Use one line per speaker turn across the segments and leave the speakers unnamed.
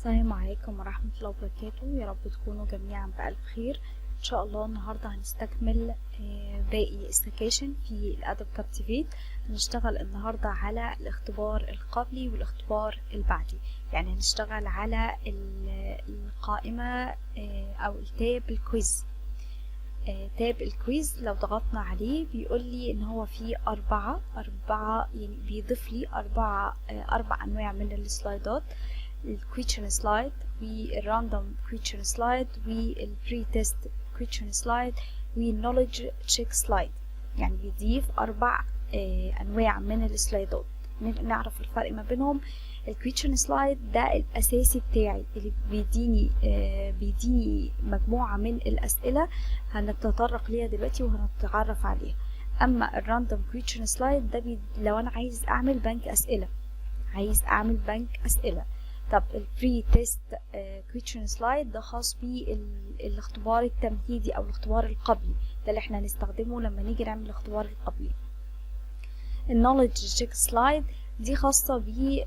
السلام عليكم ورحمة الله وبركاته. يا رب تكونوا جميعا بألف خير ان شاء الله. النهاردة هنستكمل باقي استكاشن في الأدب كابتيفيت. هنشتغل النهاردة على الاختبار القبلي والاختبار البعدي، يعني هنشتغل على القائمة او التاب الكويز. تاب الكويز لو ضغطنا عليه بيقول لي ان هو فيه أربعة يعني بيضيف لي أربع أنواع من السلايدات: الكويشن سلايد والراندوم كويشن سلايد والبري تيست كويشن سلايد والنوليدج تشيك سلايد. يعني بيضيف أربع أنواع من السلايدات. نعرف الفرق ما بينهم. الكويشن سلايد ده الأساسي بتاعي اللي بيديني مجموعة من الأسئلة هنتطرق ليها دلوقتي وهنتعرف عليها. أما الراندوم كويشن سلايد ده لو أنا عايز أعمل بنك أسئلة. طب البري تيست كويشن سلايد ده خاص بالاختبار التمهيدي أو الاختبار القبلي، ده اللي احنا هنستخدمه لما نيجي نعمل الاختبار القبلي. النوليدج تشيك سلايد دي خاصة بيه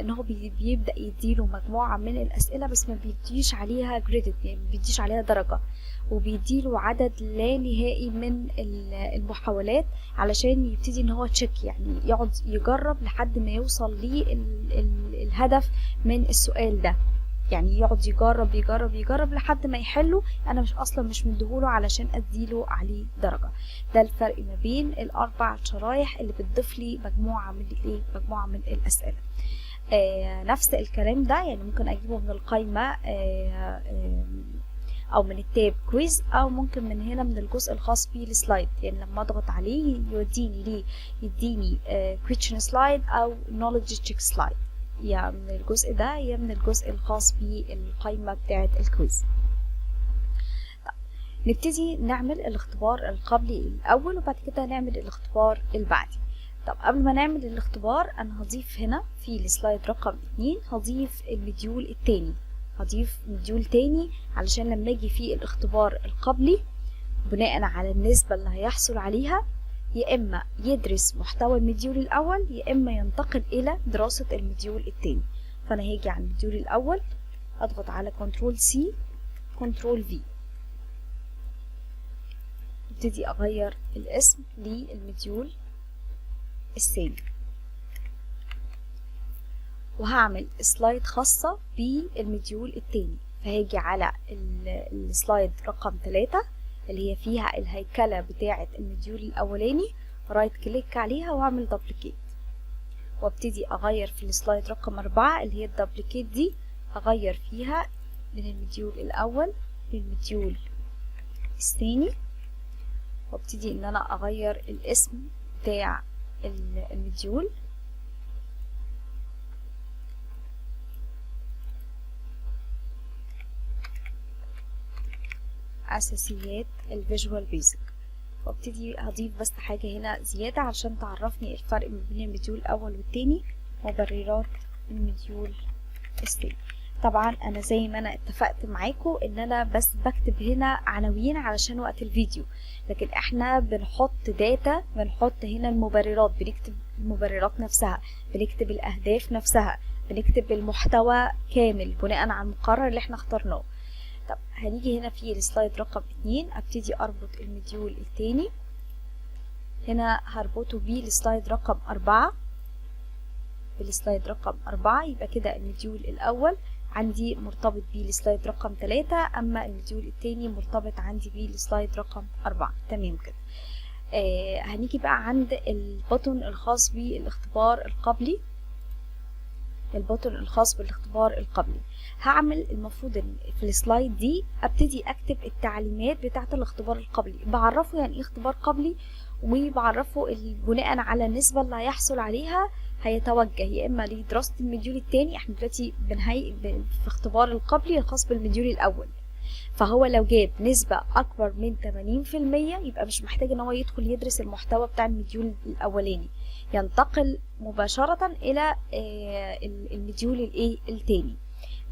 ان هو بيبدأ يديله مجموعة من الأسئلة بس ما بيديش عليها جريدت، يعني ما بيديش عليها درجة، وبيديله عدد لا نهائي من المحاولات علشان يبتدي ان هو تشيك، يعني يقعد يجرب لحد ما يوصل للهدف من السؤال ده. يعني يقعد يجرب لحد ما يحله. انا مش مديهوله علشان اديله عليه درجة. ده الفرق ما بين الاربع شرايح اللي بتضيف لي مجموعة من الاسئلة. نفس الكلام ده يعني ممكن اجيبه من القائمة او من التاب كويز، او ممكن من هنا من الجزء الخاص بالسلايد. يعني لما اضغط عليه يديني كويشن سلايد او نوليدج تشيك سلايد، يا من الجزء ده يا من الجزء الخاص بالقائمة بتاعة الكويز. نبتدي نعمل الاختبار القبلي الأول وبعد كده نعمل الاختبار البعدي. طب قبل ما نعمل الاختبار أنا هضيف هنا في السلايد رقم 2 هضيف المديول التاني. هضيف مديول تاني علشان لما اجي في الاختبار القبلي بناء على النسبة اللي هيحصل عليها يا إما يدرس محتوى المديول الأول يا إما ينتقل إلى دراسة المديول التاني. فأنا هاجي على المديول الأول أضغط على كنترول سي كنترول في، ابتدي أغير الاسم للمديول الثاني، وهعمل سلايد خاصة بالمديول التاني. فهاجي على السلايد رقم 3 اللي هي فيها الهيكلة بتاعة المديول الأولاني، رايت كليك عليها واعمل دبليكيت، وابتدي أغير في السلايد رقم 4 اللي هي الدبليكيت دي، أغير فيها من المديول الأول للمديول الثاني، وابتدي إن أنا أغير الاسم بتاع المديول. أساسيات الفيجوال بيزك، وابتدي هضيف بس حاجة هنا زيادة علشان تعرفني الفرق ما بين المديول الأول والتاني: مبررات المديول الثاني. طبعا أنا زي ما أنا اتفقت معاكم إن أنا بس بكتب هنا عناوين علشان وقت الفيديو، لكن احنا بنحط داتا، بنحط هنا المبررات، بنكتب المبررات نفسها، بنكتب الأهداف نفسها، بنكتب المحتوى كامل بناء على المقرر اللي احنا اخترناه. طب هنيجي هنا في السلايد رقم 2 ابتدي اربط المديول التاني. هنا هربطه بالسلايد رقم 4. بالسلايد رقم 4 يبقى كده المديول الاول عندي مرتبط بالسلايد رقم 3، اما المديول التاني مرتبط عندي بالسلايد رقم 4. تمام كده. هنيجي بقى عند البوتون الخاص بالاختبار القبلي. هعمل المفروض ان في السلايد دي ابتدي اكتب التعليمات بتاعه الاختبار القبلي، بعرفه يعني ايه اختبار قبلي، وبعرفه بناء على النسبه اللي هيحصل عليها هيتوجه يا اما لدراسه المديول الثاني. احنا دلوقتي في اختبار القبلي الخاص بالمديول الاول، فهو لو جاب نسبه اكبر من 80% يبقى مش محتاج ان هو يدخل يدرس المحتوى بتاع المديول الاولاني، ينتقل مباشره الى المديول الثاني.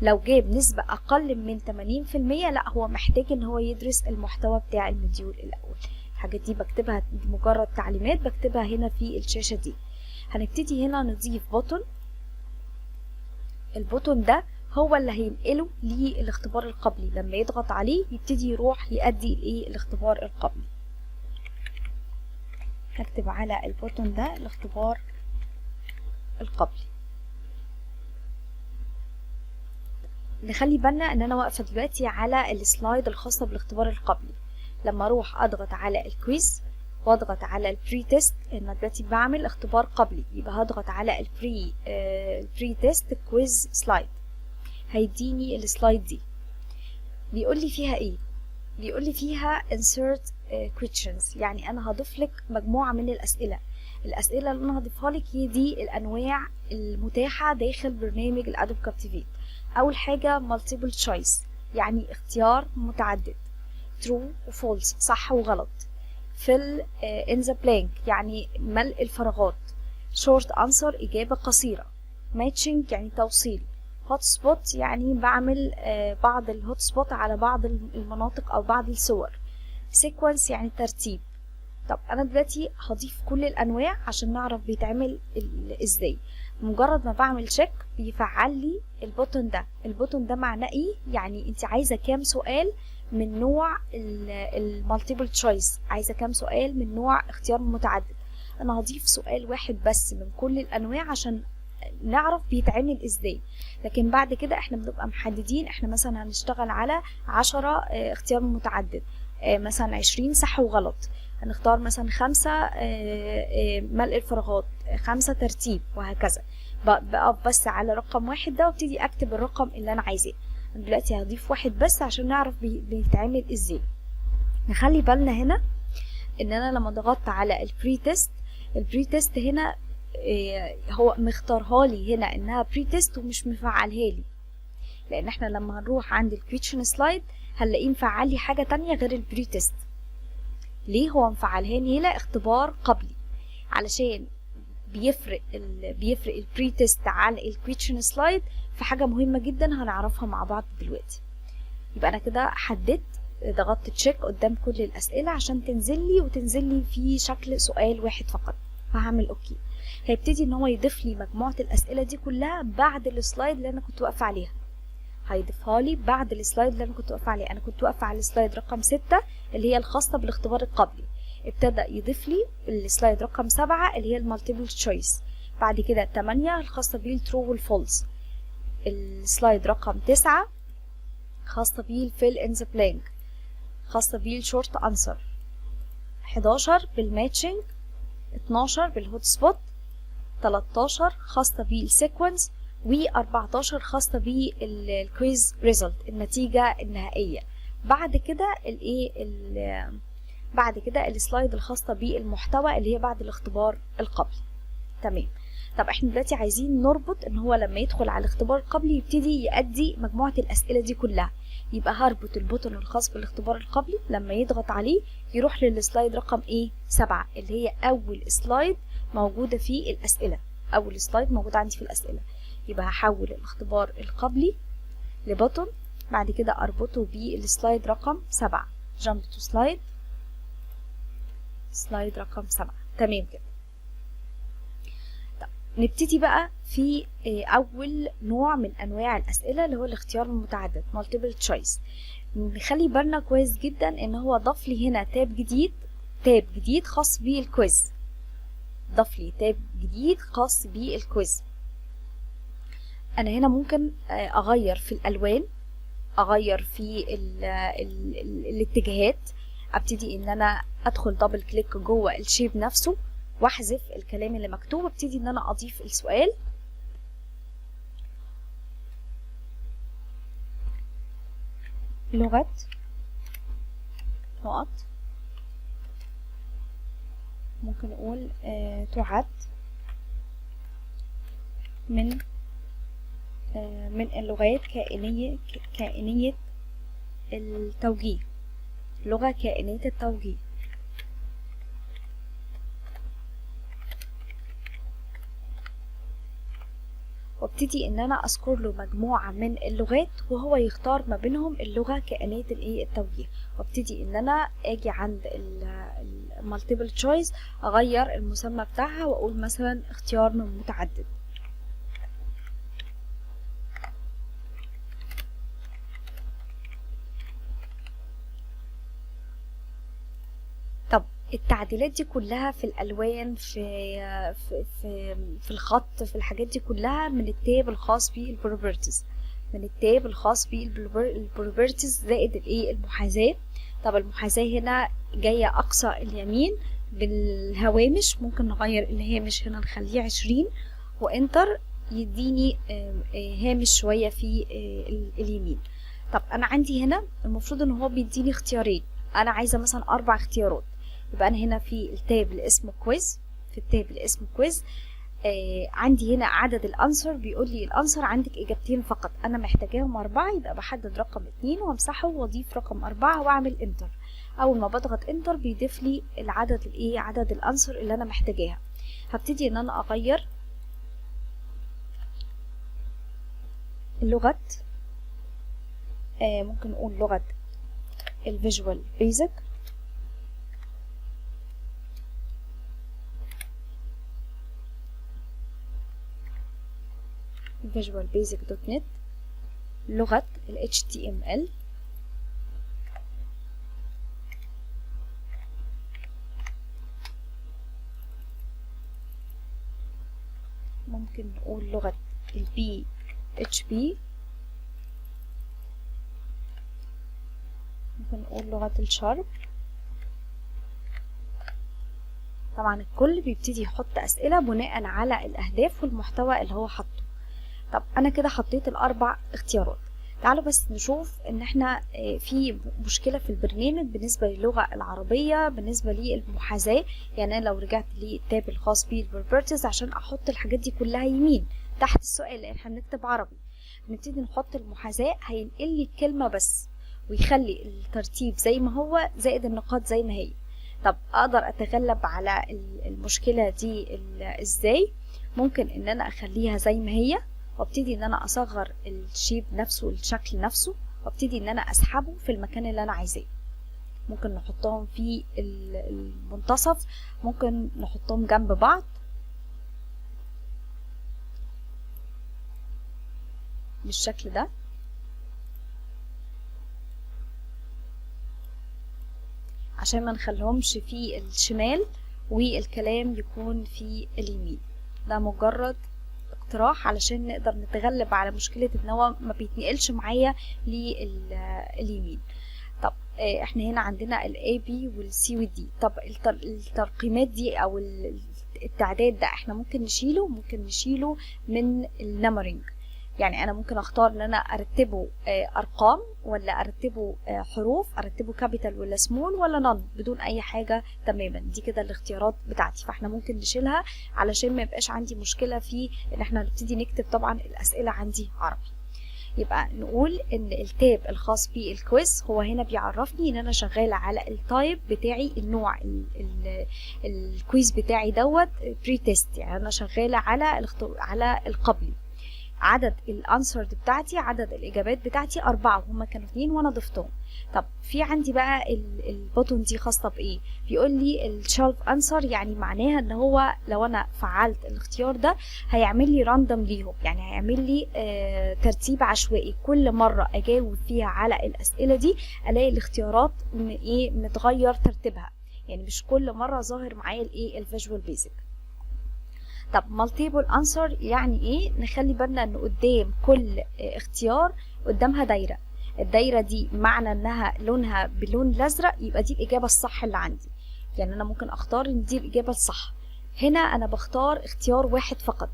لو جاب نسبة أقل من 80% لا، هو محتاج إن هو يدرس المحتوى بتاع المديول الأول. الحاجات دي بكتبها مجرد تعليمات، بكتبها هنا في الشاشة دي. هنبتدي هنا نضيف بوتون. البوتون ده هو اللي هينقله للاختبار القبلي. لما يضغط عليه يبتدي يروح يؤدي الاختبار القبلي. هكتب على البوتون ده الاختبار القبلي. نخلي بالنا ان انا واقفه دلوقتي على السلايد الخاصه بالاختبار القبلي. لما اروح اضغط على الكويز واضغط على البري تيست، انا دلوقتي بعمل اختبار قبلي، يبقى هضغط على البري تيست كويز سلايد، هيديني السلايد دي. بيقول لي فيها ايه؟ بيقول لي فيها insert questions، يعني انا هضيف لك مجموعه من الاسئله. الاسئله اللي انا هضيفها لك هي دي الانواع المتاحه داخل برنامج الادوب كابتيفيت. اول حاجه multiple choice، يعني اختيار متعدد. true و false، صح وغلط. fill in the blank، يعني ملء الفراغات. short answer، اجابه قصيره. matching، يعني توصيل. هوت سبوت، يعني بعمل بعض الهوت سبوت على بعض المناطق او بعض الصور. سيكونس، يعني ترتيب. طب انا دلوقتي هضيف كل الانواع عشان نعرف بيتعمل ازاي. مجرد ما بعمل تشيك بيفعل لي البوتون ده. البوتون ده معناه ايه؟ يعني انت عايزه كام سؤال من نوع المالتيبل تشويس، عايزه كام سؤال من نوع اختيار متعدد. انا هضيف سؤال واحد بس من كل الانواع عشان نعرف بيتعمل ازاي. لكن بعد كده احنا بنبقى محددين، احنا مثلا هنشتغل على 10 اختيار متعدد، مثلا 20 صح وغلط. هنختار مثلا 5 ملء الفراغات، 5 ترتيب، وهكذا. بقف بس على رقم واحد ده وابتدي اكتب الرقم اللي انا عايزاه. دلوقتي هضيف واحد بس عشان نعرف بيتعمل ازاي. نخلي بالنا هنا ان انا لما ضغطت على البري تيست هنا هو مختارها لي هنا انها بري تيست ومش مفعلها لي، لان احنا لما هنروح عند الكويشن سلايد هنلاقيه مفعل لي حاجه تانية غير البري تيست. ليه هو مفعلها لي هنا اختبار قبلي؟ علشان بيفرق البري تيست عن الكويشن سلايد في حاجه مهمه جدا هنعرفها مع بعض دلوقتي. يبقى انا كده حددت، ضغطت تشيك قدام كل الاسئله عشان تنزل لي في شكل سؤال واحد فقط، فهعمل اوكي. هيبتدي ان هو يضيف لي مجموعه الاسئله دي كلها بعد السلايد اللي انا كنت واقفه عليها. هيضيفها لي بعد السلايد اللي انا كنت واقفه عليه. انا كنت واقفه على السلايد رقم 6 اللي هي الخاصه بالاختبار القبلي. ابتدى يضيف لي السلايد رقم 7 اللي هي المالتيبل تشويس. بعد كده 8 الخاصه بالترو والفولس. السلايد رقم 9 خاصه بالفيل ان ذا بلانك، خاصه بالشورت انسر. 11 بالماتشنج. 12 بالهوت سبوت. 13 خاصة بالسيكونس. و14 خاصة بالكويز ريزلت، النتيجة النهائية. بعد كده بعد كده السلايد الخاصة بالمحتوى اللي هي بعد الاختبار القبلي. تمام. طب احنا دلوقتي عايزين نربط ان هو لما يدخل على الاختبار القبلي يبتدي يؤدي مجموعة الاسئلة دي كلها. يبقى هربط البوتون الخاص بالاختبار القبلي، لما يضغط عليه يروح للسلايد رقم 7 اللي هي اول سلايد موجودة في الاسئلة. اول سلايد موجود عندي في الاسئلة. يبقى هحول الاختبار القبلي لبوتون، بعد كده اربطه بالسلايد رقم 7. جامب تو سلايد رقم 7. تمام كده. طب نبتدي بقى في اول نوع من انواع الاسئله اللي هو الاختيار المتعدد مالتيبل تشويس. نخلي بالنا كويس جدا ان هو ضاف لي هنا تاب جديد خاص بالكويز. ضاف لي تاب جديد خاص بالكويز. انا هنا ممكن اغير في الالوان، اغير في الاتجاهات، ابتدي ان انا ادخل دبل كليك جوه الشيب نفسه واحذف الكلام اللي مكتوب، وابتدي ان انا اضيف السؤال. لغة نقط، ممكن اقول تعد من اللغات كائنية التوجيه، لغة كائنية التوجيه. وابتدي ان انا اذكر له مجموعة من اللغات وهو يختار ما بينهم اللغة كائنية التوجيه. وابتدي ان انا اجي عند المالتيبل تشويس اغير المسمى بتاعها واقول مثلا اختيار من متعدد. التعديلات دي كلها في الالوان، في الخط، في الحاجات دي كلها من التاب الخاص بالبروبرتيز، من التاب الخاص بالبروبرتيز زائد الايه المحاذاه. طب المحاذاه هنا جايه اقصى اليمين بالهوامش، ممكن نغير الهامش هنا نخليه 20 وانتر يديني هامش شويه في اليمين. طب انا عندي هنا المفروض ان هو بيديني اختيارين، انا عايزه مثلا 4 اختيارات، يبقى انا هنا في التاب اللي اسمه كويز، في التاب اللي اسمه كويز عندي هنا عدد الانسر، بيقول لي الانسر عندك اجابتين فقط، انا محتاجاهم 4، يبقى بحدد رقم 2 وامسحه واضيف رقم 4 واعمل انتر. اول ما بضغط انتر بيضيف لي العدد الايه، عدد الانسر اللي انا محتاجاها. هبتدي ان انا اغير اللغة، ممكن نقول لغة الفيجوال بيزك، visualbasic.net، لغة ال HTML، ممكن نقول لغة ال PHP، ممكن نقول لغة الشارب. طبعا الكل بيبتدي يحط أسئلة بناء على الأهداف والمحتوى اللي هو حطه. طب أنا كده حطيت ال4 اختيارات. تعالوا بس نشوف ان احنا في مشكلة في البرنامج بالنسبة للغة العربية بالنسبة للمحاذاة. يعني انا لو رجعت للتاب الخاص بالبروبرتيز عشان احط الحاجات دي كلها يمين تحت السؤال، لان احنا بنكتب عربي، نبتدي نحط المحاذاة هينقل لي الكلمة بس ويخلي الترتيب زي ما هو زائد النقاط زي ما هي. طب اقدر اتغلب على المشكلة دي ازاي؟ ممكن ان انا اخليها زي ما هي وابتدي ان انا اصغر الشيب نفسه، الشكل نفسه، وابتدي ان انا اسحبه في المكان اللي انا عايزاه. ممكن نحطهم في المنتصف، ممكن نحطهم جنب بعض بالشكل ده عشان ما نخليهمش في الشمال والكلام يكون في اليمين. ده مجرد اقتراح علشان نقدر نتغلب على مشكلة ان هو ما بيتنقلش معايا لليمين. طب احنا هنا عندنا ال A B وال C وال D. طب الترقيمات دي او التعداد ده احنا ممكن نشيله من النمرينج. يعني انا ممكن اختار ان انا ارتبه ارقام ولا ارتبه حروف، ارتبه كابيتال ولا سمول ولا نون بدون اي حاجة تماما. دي كده الاختيارات بتاعتي، فاحنا ممكن نشيلها علشان ما يبقاش عندي مشكلة في ان احنا نبتدي نكتب طبعا الاسئلة عندي عربي. يبقى نقول ان التاب الخاص بالكويز هو هنا بيعرفني ان انا شغالة على التايب بتاعي، النوع الكويز بتاعي دوت بري تيست، يعني انا شغالة على القبلي. عدد الانسرد بتاعتي، عدد الاجابات بتاعتي 4، وهما كانوا 2 وانا ضفتهم. طب في عندي بقى البوتون دي خاصة بايه؟ بيقول لي الشالف انسر، يعني معناها ان هو لو انا فعلت الاختيار ده هيعمل لي راندوم ليهم، يعني هيعمل لي ترتيب عشوائي. كل مرة اجاوب فيها على الاسئلة دي الاقي الاختيارات متغير ترتيبها، يعني مش كل مرة ظاهر معايا الايه الفيجوال بيزك. طب multiple answer يعني ايه؟ نخلي بالنا ان قدام كل اختيار قدامها دايرة، الدايرة دي معنى انها لونها باللون الازرق يبقى دي الاجابة الصح اللي عندي. يعني انا ممكن اختار ان دي الاجابة الصح. هنا انا بختار اختيار واحد فقط،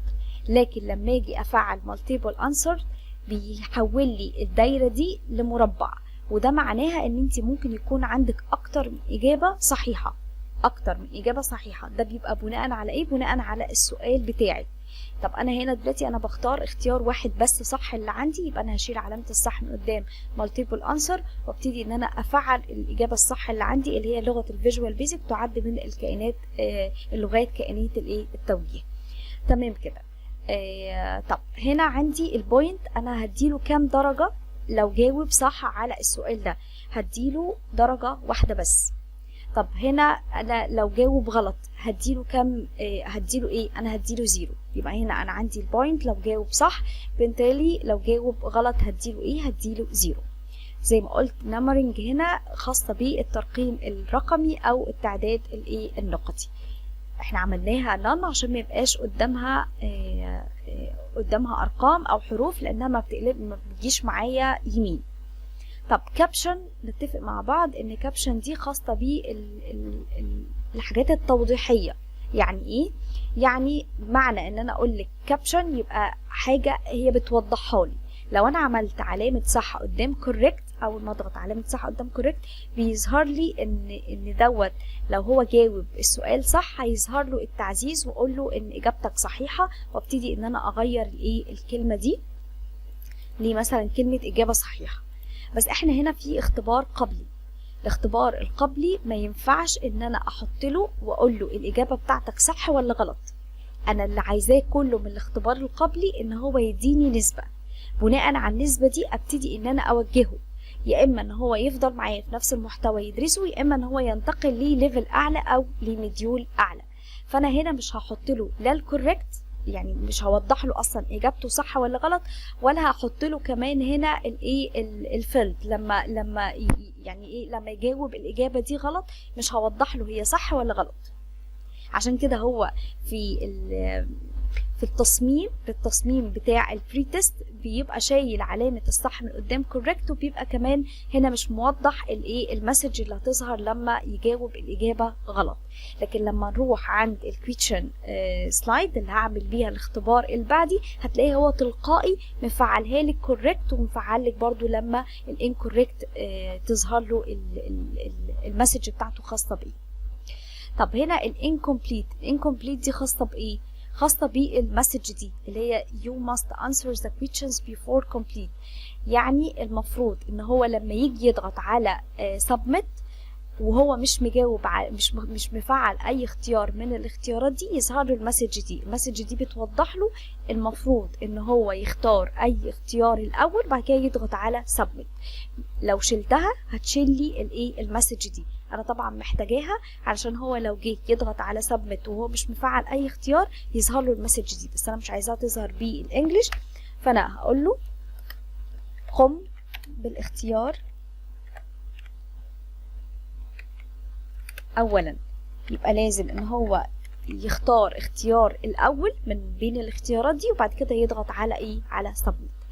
لكن لما اجي افعل multiple answer بيحول لي الدايرة دي لمربع، وده معناها ان انت ممكن يكون عندك اكتر من اجابة صحيحة، اكتر من اجابة صحيحة. ده بيبقى بناء على ايه؟ بناء على السؤال بتاعي. طب انا هنا دلوقتي انا بختار اختيار واحد بس صح اللي عندي، يبقى انا هشيل علامة الصح من قدام multiple answer وابتدي ان انا افعل الاجابة الصح اللي عندي اللي هي لغة الفيجوال بيزك، تعد من الكائنات اللغات كائنية الايه التوجيه. تمام كده. طب هنا عندي البوينت، انا هديله كام درجة لو جاوب صح على السؤال ده؟ هديله درجة واحدة بس. طب هنا انا لو جاوب غلط هديله كام؟ هديله ايه؟ انا هديله 0. يبقى هنا انا عندي البوينت لو جاوب صح، بالتالي لو جاوب غلط هديله ايه؟ هديله 0. زي ما قلت نمبرنج هنا خاصة بالترقيم الرقمي او التعداد النقطي. احنا عملناها none عشان ما يبقاش قدامها ارقام او حروف، لانها ما بتجيش معايا يمين. طب كابشن، نتفق مع بعض ان كابشن دي خاصة بالحاجات التوضيحية. يعني ايه؟ يعني معنى ان انا اقول لك كابشن يبقى حاجة هي بتوضحها لي. لو انا عملت علامة صح قدام كوريكت، اول ما اضغط علامة صح قدام كوريكت بيظهر لي ان دوت لو هو جاوب السؤال صح هيظهر له التعزيز واقول له ان اجابتك صحيحة، وابتدي ان انا اغير الكلمة دي ليه مثلا كلمة اجابة صحيحة. بس احنا هنا في اختبار قبلي. الاختبار القبلي ما ينفعش ان انا احط له واقول له الاجابة بتاعتك صح ولا غلط. انا اللي عايزاه كله من الاختبار القبلي ان هو يديني نسبة، بناء على النسبة دي ابتدي ان انا اوجهه، يا اما ان هو يفضل معايا في نفس المحتوى يدرسه، يا اما ان هو ينتقل لليفل اعلى او لمديول اعلى. فانا هنا مش هحط له لا الكوريكت، يعني مش هوضح له اصلا اجابته صح ولا غلط، ولا هحط له كمان هنا الفيلد لما لما يجاوب الاجابه دي غلط مش هوضح له هي صح ولا غلط. عشان كده هو في التصميم بتاع البري تيست بيبقى شايل علامة الصح من قدام كوريكت، وبيبقى كمان هنا مش موضح المسج اللي هتظهر لما يجاوب الإجابة غلط. لكن لما نروح عند الكويشن سلايد اللي هعمل بيها الاختبار البعدي هتلاقيه هو تلقائي مفعلها لك كوريكت، ومفعل لك برضو لما الانكوريكت تظهر له المسج بتاعته خاصة بإيه. طب هنا الانكمبليت دي خاصة بإيه؟ خاصة بالمسج دي اللي هي you must answer the questions before complete. يعني المفروض ان هو لما يجي يضغط على submit وهو مش مجاوب مش مفعل اي اختيار من الاختيارات دي يظهر له المسج دي بتوضح له المفروض ان هو يختار اي اختيار الاول بعد كده يضغط على submit. لو شلتها هتشيل لي المسج دي. انا طبعا محتاجاها علشان هو لو جه يضغط على submit وهو مش مفعل اي اختيار يظهر له المسج دي، بس انا مش عايزاها تظهر بالانجلش. فانا هقول له قم بالاختيار اولا. يبقى لازم ان هو يختار اختيار الاول من بين الاختيارات دي وبعد كده يضغط على على submit.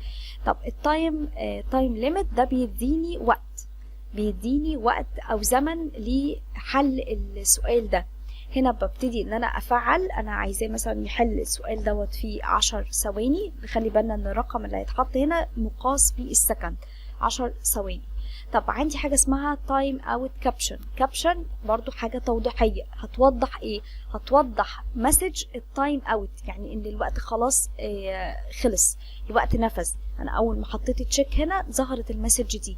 طب التايم ليميت ده بيديني وقت او زمن لحل السؤال ده. هنا ببتدي ان انا افعل، انا عايزاه مثلا يحل السؤال دوت في 10 ثواني. نخلي بالنا ان الرقم اللي هيتحط هنا مقاس بالسكند 10 ثواني. طب عندي حاجة اسمها تايم اوت كابشن برضو حاجة توضيحية. هتوضح ايه؟ هتوضح مسج التايم اوت، يعني ان الوقت خلاص خلص، الوقت نفذ. انا اول ما حطيت تشيك هنا ظهرت المسج دي.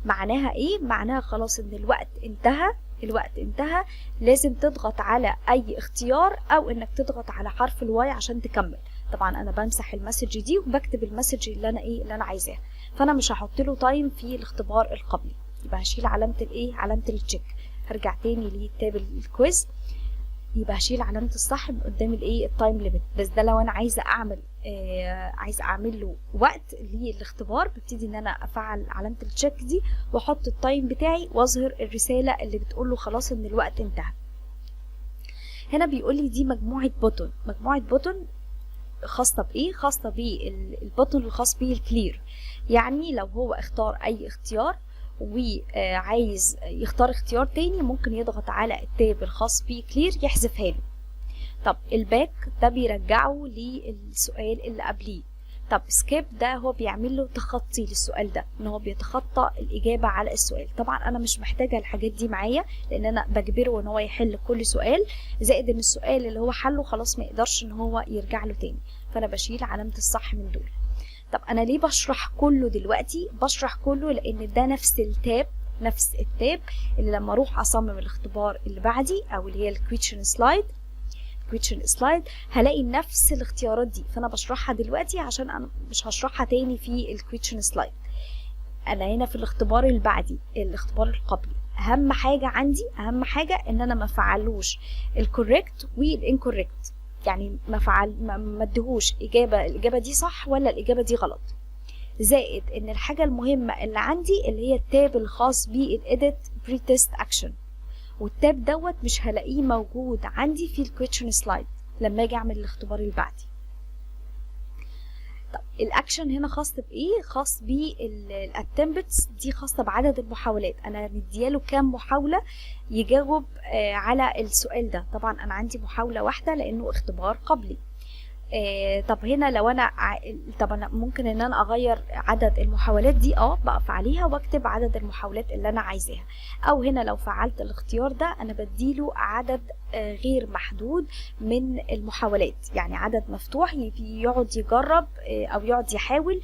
معناها ايه؟ معناها خلاص ان الوقت انتهى. لازم تضغط على اي اختيار او انك تضغط على حرف الواي عشان تكمل. طبعا انا بمسح المسج دي وبكتب المسج اللي انا عايزاها. فانا مش هحط له تايم في الاختبار القبلي، يبقى هشيل علامه التشيك. هرجع تاني لتاب الكويز، يبقى هشيل علامه الصح من قدام التايم ليميت. بس ده لو انا عايزه اعمل له وقت للاختبار، ببتدي ان انا افعل علامه التشيك دي واحط التايم بتاعي واظهر الرساله اللي بتقول له خلاص ان الوقت انتهى. هنا بيقول لي دي مجموعه بوتون خاصه بايه؟ خاصه بالبوتون الخاص بيه الكلير. يعني لو هو اختار اي اختيار وعايز يختار اختيار تاني ممكن يضغط على التاب الخاص بيه كلير يحذفها له. طب الباك ده بيرجعه للسؤال اللي قبليه. طب سكيب ده هو بيعمل له تخطي للسؤال ده، ان هو بيتخطى الاجابه على السؤال. طبعا انا مش محتاجه الحاجات دي معايا لان انا بجبره ان هو يحل كل سؤال، زائد ان السؤال اللي هو حله خلاص ما يقدرش ان هو يرجع له تاني. فانا بشيل علامه الصح من دول. طب انا ليه بشرح كله دلوقتي؟ بشرح كله لان ده نفس التاب اللي لما اروح اصمم الاختبار اللي بعدي او اللي هي الكويشن سلايد هلاقي نفس الاختيارات دي. فانا بشرحها دلوقتي عشان انا مش هشرحها تاني في الكويشن سلايد. انا هنا في الاختبار البعدي، الاختبار القبلي، اهم حاجه ان انا ما فعلوش الكوريكت والانكوريكت، يعني ما اديهوش الاجابه دي صح ولا الاجابه دي غلط. زائد ان الحاجة المهمة اللي عندي اللي هي التاب الخاص بالإيديت بري تيست اكشن، والتاب دوت مش هلاقيه موجود عندي في الكويشن سلايد لما اجي اعمل الاختبار اللي بعدي. طب الاكشن هنا خاص بايه؟ خاص بالاتمبتس، دي خاصه بعدد المحاولات، انا مدياله كام محاوله يجاوب على السؤال ده. طبعا انا عندي محاوله واحده لانه اختبار قبلي. طب هنا لو انا طب انا ممكن ان انا اغير عدد المحاولات دي، بقف عليها واكتب عدد المحاولات اللي انا عايزاها. او هنا لو فعلت الاختيار ده انا بديله عدد غير محدود من المحاولات، يعني عدد مفتوح يقعد يجرب او يقعد يحاول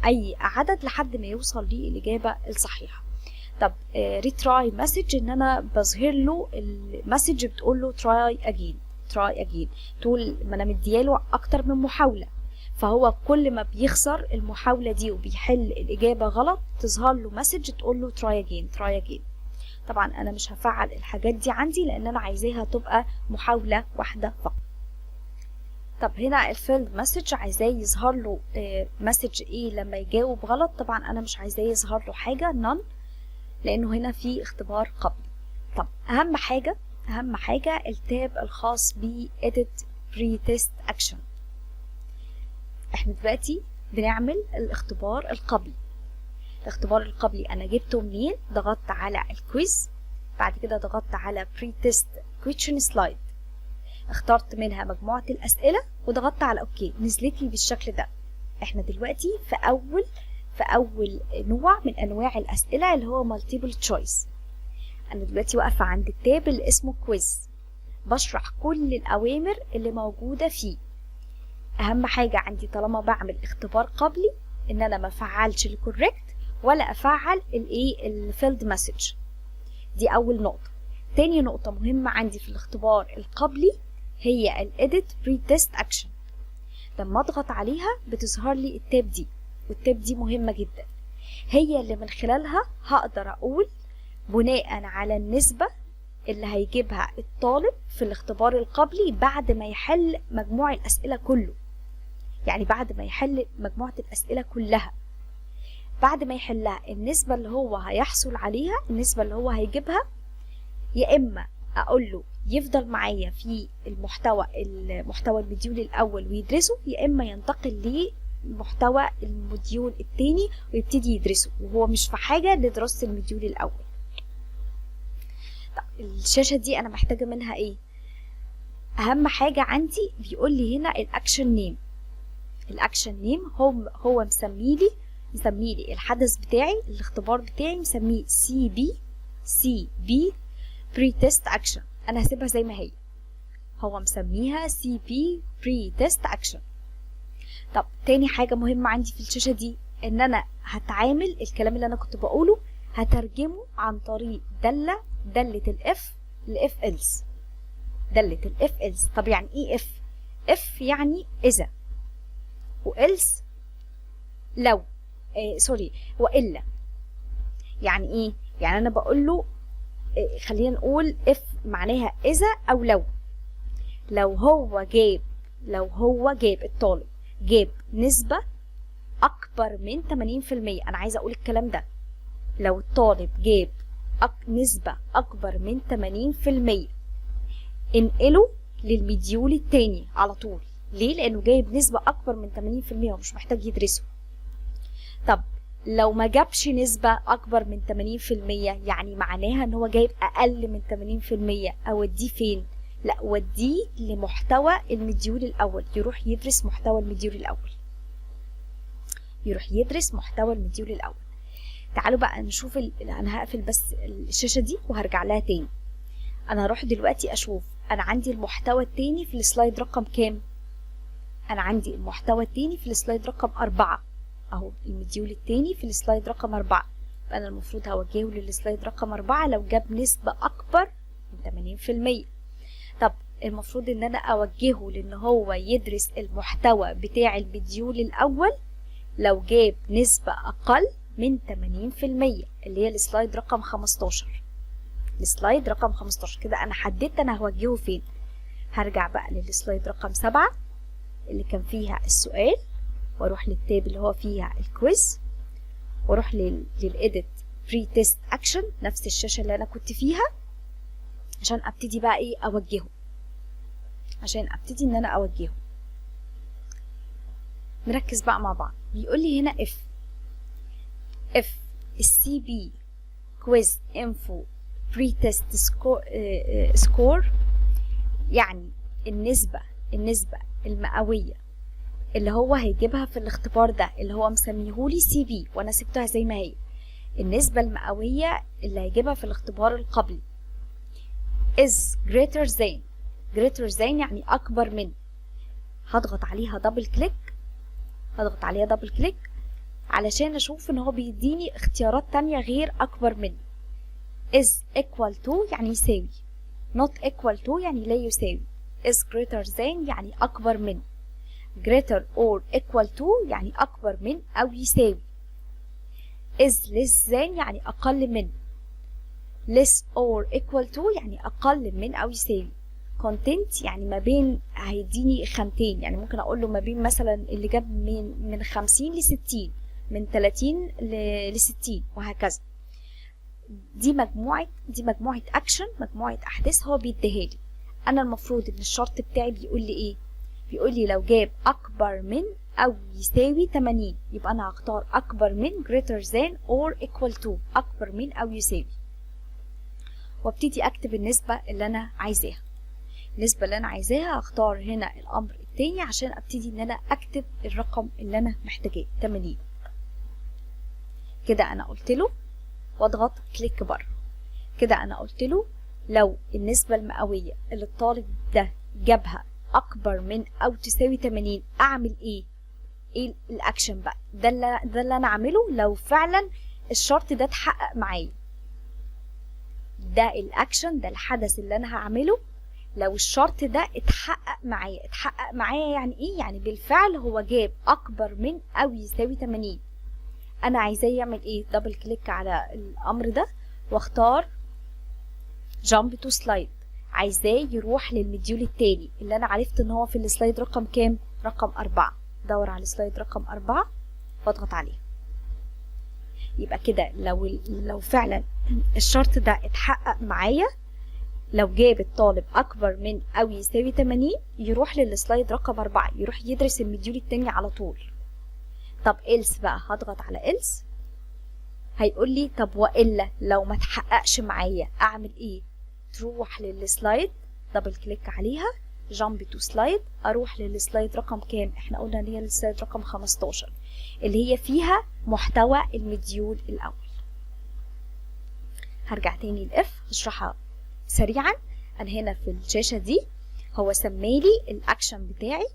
اي عدد لحد ما يوصل للاجابه الصحيحه. طب ريتراي مسج، ان انا بظهر له المسج بتقول له تراي اجين، تراي اجين، طول ما انا مدياله اكتر من محاوله، فهو كل ما بيخسر المحاوله دي وبيحل الاجابه غلط تظهر له مسج تقول له تراي اجين، تراي اجين. طبعا انا مش هفعل الحاجات دي عندي لان انا عايزاها تبقى محاوله واحده فقط. طب هنا الفيلد مسج عايزاه يظهر له مسج ايه لما يجاوب غلط؟ طبعا انا مش عايزاه يظهر له حاجه none لانه هنا في اختبار قبلي. طب اهم حاجه التاب الخاص ب edit pre-test action. احنا دلوقتي بنعمل الاختبار القبلي. الاختبار القبلي انا جبته منين؟ ضغطت على الكويز، بعد كده ضغطت على pre-test question slide، اخترت منها مجموعة الاسئلة وضغطت على اوكي، نزلت لي بالشكل ده. احنا دلوقتي في اول نوع من انواع الاسئلة اللي هو multiple choice. انا دلوقتي واقفة عند التاب اللي اسمه كويز، بشرح كل الاوامر اللي موجودة فيه. اهم حاجة عندي طالما بعمل اختبار قبلي ان انا ما افعلش الكوريكت ولا افعل الفيلد مسج. دي اول نقطة. تاني نقطة مهمة عندي في الاختبار القبلي هي الإيديت بري تيست اكشن. لما اضغط عليها بتظهر لي التاب دي، والتاب دي مهمة جدا، هي اللي من خلالها هقدر اقول بناء على النسبة اللي هيجيبها الطالب في الاختبار القبلي بعد ما يحل مجموع الأسئلة كله، يعني بعد ما يحل مجموعة الأسئلة كلها، بعد ما يحلها النسبة اللي هو هيحصل عليها، النسبة اللي هو هيجيبها، يا إما أقول له يفضل معايا في المحتوى المديول الأول ويدرسه، يا إما ينتقل لمحتوى المديول التاني ويبتدي يدرسه وهو مش في حاجة لدراسة المديول الأول. الشاشة دي أنا محتاجة منها إيه؟ أهم حاجة عندي بيقول لي هنا الأكشن نيم. الأكشن نيم هو مسميلي الحدث بتاعي، الاختبار بتاعي مسميه سي بي بري تيست اكشن. أنا هسيبها زي ما هي، هو مسميها سي بي بري تيست اكشن. طب تاني حاجة مهمة عندي في الشاشة دي إن أنا هتعامل الكلام اللي أنا كنت بقوله هترجمه عن طريق دالة الاف لاف إلس. دالة الاف إلس. طب يعني ايه اف يعني اذا، وإلس لو، وإلا. يعني ايه؟ يعني انا بقول له خلينا نقول اف معناها اذا او لو. لو هو جاب الطالب جاب نسبة اكبر من 80%، انا عايزة اقول الكلام ده، لو الطالب جاب نسبة أكبر من 80% انقله للمديول التاني على طول. ليه؟ لأنه جايب نسبة أكبر من 80% ومش محتاج يدرسه. طب لو ما جابش نسبة أكبر من 80% يعني معناها إن هو جايب أقل من 80%، أوديه فين؟ لا، وديه لمحتوى المديول الأول، يروح يدرس محتوى المديول الأول. تعالوا بقى نشوف انا هقفل بس الشاشة دي وهرجع لها تاني. انا هروح دلوقتي اشوف انا عندي المحتوى التاني في السلايد رقم كام. انا عندي المحتوى التاني في السلايد رقم 4 اهو، المديول التاني في السلايد رقم 4. انا المفروض هوجهه للسلايد رقم 4 لو جاب نسبة اكبر من 80%. طب المفروض ان انا اوجهه لان هو يدرس المحتوى بتاع المديول الاول لو جاب نسبة اقل من 80%، اللي هي السلايد رقم 15. السلايد رقم 15 كده انا حددت انا هوجهه فين. هرجع بقى للسلايد رقم 7 اللي كان فيها السؤال واروح للتاب اللي هو فيها الكويز، واروح للإيديت بري تيست اكشن، نفس الشاشة اللي انا كنت فيها، عشان ابتدي بقى ايه اوجهه، عشان ابتدي ان انا اوجهه. نركز بقى مع بعض. بيقول لي هنا if السي بي كويز انفو بري تيست سكور، يعني النسبة المئوية اللي هو هيجيبها في الاختبار ده اللي هو مسميهولي سي بي وانا سبتها زي ما هي، النسبة المئوية اللي هيجيبها في الاختبار القبلي is greater than يعني اكبر من. هضغط عليها دبل كليك علشان اشوف ان هو بيديني اختيارات تانية غير اكبر من. is equal to يعني يساوي، not equal to يعني لا يساوي، is greater than يعني اكبر من، greater or equal to يعني اكبر من او يساوي، is less than يعني اقل من، less or equal to يعني اقل من او يساوي، content يعني ما بين، هيديني خانتين، يعني ممكن اقول له ما بين مثلا اللي جاب من 50 ل 60، من 30 ل 60 وهكذا. دي مجموعة اكشن، مجموعة احداث هو بيديها لي. انا المفروض ان الشرط بتاعي بيقول لي ايه؟ بيقول لي لو جاب اكبر من او يساوي 80 يبقى انا هختار اكبر من greater than or equal to، اكبر من او يساوي، وابتدي اكتب النسبة اللي انا عايزاها. النسبة اللي انا عايزاها هختار هنا الامر التاني عشان ابتدي ان انا اكتب الرقم اللي انا محتاجاه 80. كده انا قلت له واضغط كليك بره. كده انا قلت له لو النسبة المئوية اللي الطالب ده جابها اكبر من او تساوي 80 اعمل ايه الاكشن بقى. ده اللي انا اعمله لو فعلا الشرط ده اتحقق معايا. ده الاكشن، ده الحدث اللي انا هعمله لو الشرط ده اتحقق معايا يعني ايه؟ يعني بالفعل هو جاب اكبر من او يساوي 80. انا عايزاه يعمل ايه؟ دبل كليك على الامر ده واختار جامب تو سلايد. عايزاه يروح للمديول التاني اللي انا عرفت ان هو في السلايد رقم كام؟ رقم 4. دور على السلايد رقم 4 واضغط عليه. يبقى كده لو فعلا الشرط ده اتحقق معايا، لو جاب الطالب اكبر من او يساوي 80 يروح للسلايد رقم 4، يروح يدرس المديول التاني على طول. طب إلس بقى، هضغط على إلس، هيقول لي طب وإلا لو ما تحققش معايا أعمل إيه؟ تروح للسلايد، دبل كليك عليها، جامب تو سلايد، أروح للسلايد رقم كام؟ إحنا قلنا اللي هي السلايد رقم 15 اللي هي فيها محتوى المديول الأول. هرجع تاني الإف هشرحها سريعا. أنا هنا في الشاشة دي هو سمالي الأكشن بتاعي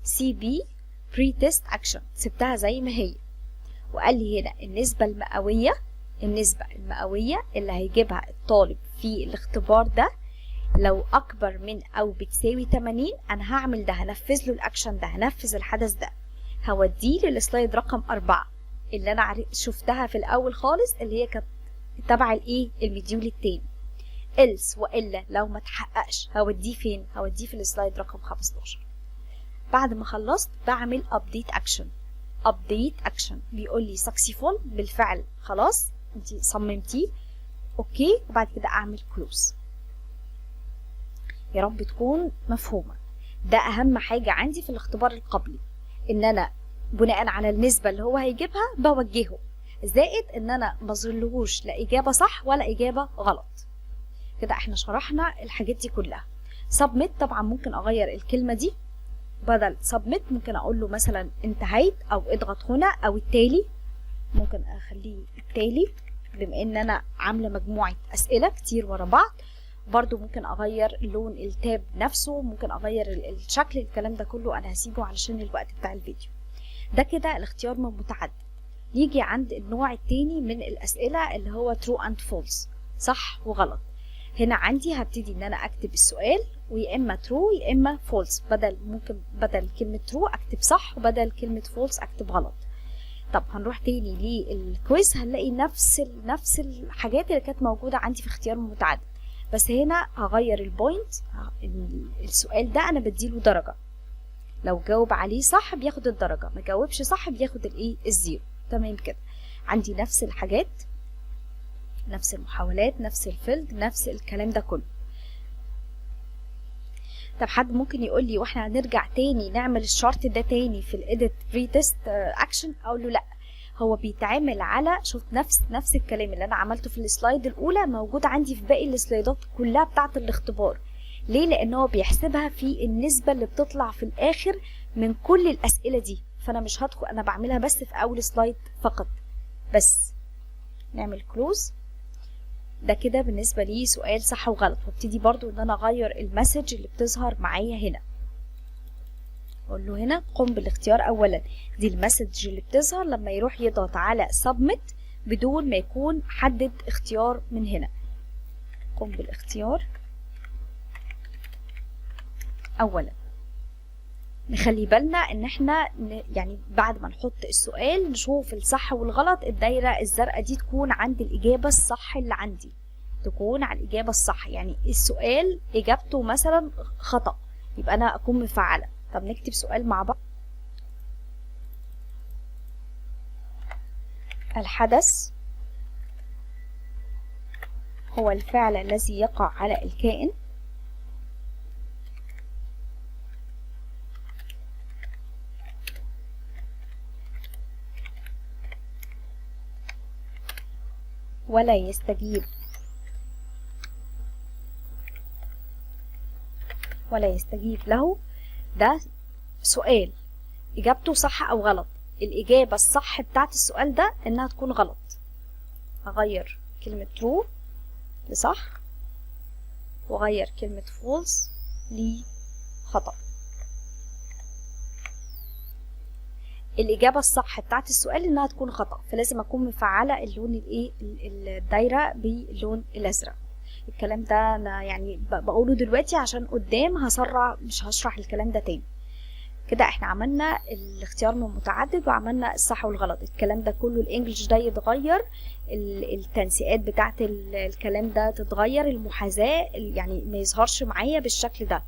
سي بي بري تيست اكشن، سبتها زي ما هي، وقال لي هنا النسبة المئوية اللي هيجيبها الطالب في الاختبار ده لو اكبر من او بتساوي 80 انا هعمل ده، هنفذ له الاكشن ده، هنفذ الحدث ده، هوديه للسلايد رقم 4 اللي انا شفتها في الاول خالص اللي هي كانت تبع المديول التاني. إلس وإلا لو ما تحققش هوديه فين؟ هوديه في السلايد رقم 15. بعد ما خلصت بعمل update action بيقول لي successful، بالفعل خلاص انت صممتيه، اوكي، وبعد كده اعمل close. يا رب تكون مفهومة. ده اهم حاجة عندي في الاختبار القبلي، ان انا بناء على النسبة اللي هو هيجيبها بوجهه، زائد ان انا مظلهوش لا اجابة صح ولا اجابة غلط. كده احنا شرحنا الحاجات دي كلها. submit طبعا ممكن اغير الكلمة دي، بدل submit ممكن اقول له مثلا انتهيت او اضغط هنا او التالي، ممكن اخليه التالي بما ان انا عامله مجموعه اسئله كتير ورا بعض. برضو ممكن اغير لون التاب نفسه، ممكن اغير الشكل، الكلام ده كله انا هسيبه علشان الوقت بتاع الفيديو. ده كده الاختيار من متعدد. نيجي عند النوع التاني من الاسئله اللي هو true and false، صح وغلط. هنا عندي هبتدي ان انا اكتب السؤال ويا اما true يا اما false، ممكن بدل كلمة true اكتب صح وبدل كلمة false اكتب غلط. طب هنروح تاني للكويز هنلاقي نفس الحاجات اللي كانت موجودة عندي في اختيار متعدد، بس هنا هغير البوينت. السؤال ده انا بديله درجة، لو جاوب عليه صح بياخد الدرجة، ما جاوبش صح بياخد الايه الزيرو. تمام كده. عندي نفس الحاجات، نفس المحاولات، نفس الفيلد، نفس الكلام ده كله. طب حد ممكن يقول لي واحنا هنرجع تاني نعمل الشرط ده تاني في الايديت بري تيست اكشن؟ اقول له لا، هو بيتعامل على شوف نفس الكلام اللي انا عملته في السلايد الاولى موجود عندي في باقي السلايدات كلها بتاعه الاختبار. ليه؟ لان هو بيحسبها في النسبه اللي بتطلع في الاخر من كل الاسئله دي، فانا مش هدخل، انا بعملها بس في اول سلايد فقط. بس نعمل كلوز. ده كده بالنسبة لي سؤال صح وغلط. وابتدي برضو ان انا اغير المسج اللي بتظهر معايا هنا، اقول له هنا قم بالاختيار اولا. دي المسج اللي بتظهر لما يروح يضغط على submit بدون ما يكون حدد اختيار من هنا. قم بالاختيار اولا. نخلي بالنا ان احنا يعني بعد ما نحط السؤال نشوف الصح والغلط، الدايرة الزرقاء دي تكون عند الإجابة الصح اللي عندي، تكون على الإجابة الصح. يعني السؤال إجابته مثلا خطأ يبقى أنا أكون مفعلة. طب نكتب سؤال مع بعض. الحدث هو الفعل الذي يقع على الكائن ولا يستجيب له. ده سؤال إجابته صح أو غلط. الإجابة الصح بتاعت السؤال ده إنها تكون غلط. هغير كلمة true لصح وغير كلمة false لخطأ. الإجابة الصح بتاعت السؤال إنها تكون خطأ، فلازم أكون مفعلة اللون الإيه الدايرة باللون الأزرق. الكلام ده أنا يعني بقوله دلوقتي عشان قدام هسرع مش هشرح الكلام ده تاني. كده احنا عملنا الاختيار من متعدد وعملنا الصح والغلط. الكلام ده كله الانجليش ده يتغير، التنسيقات بتاعت الكلام ده تتغير، المحاذاة يعني ما يظهرش معايا بالشكل ده.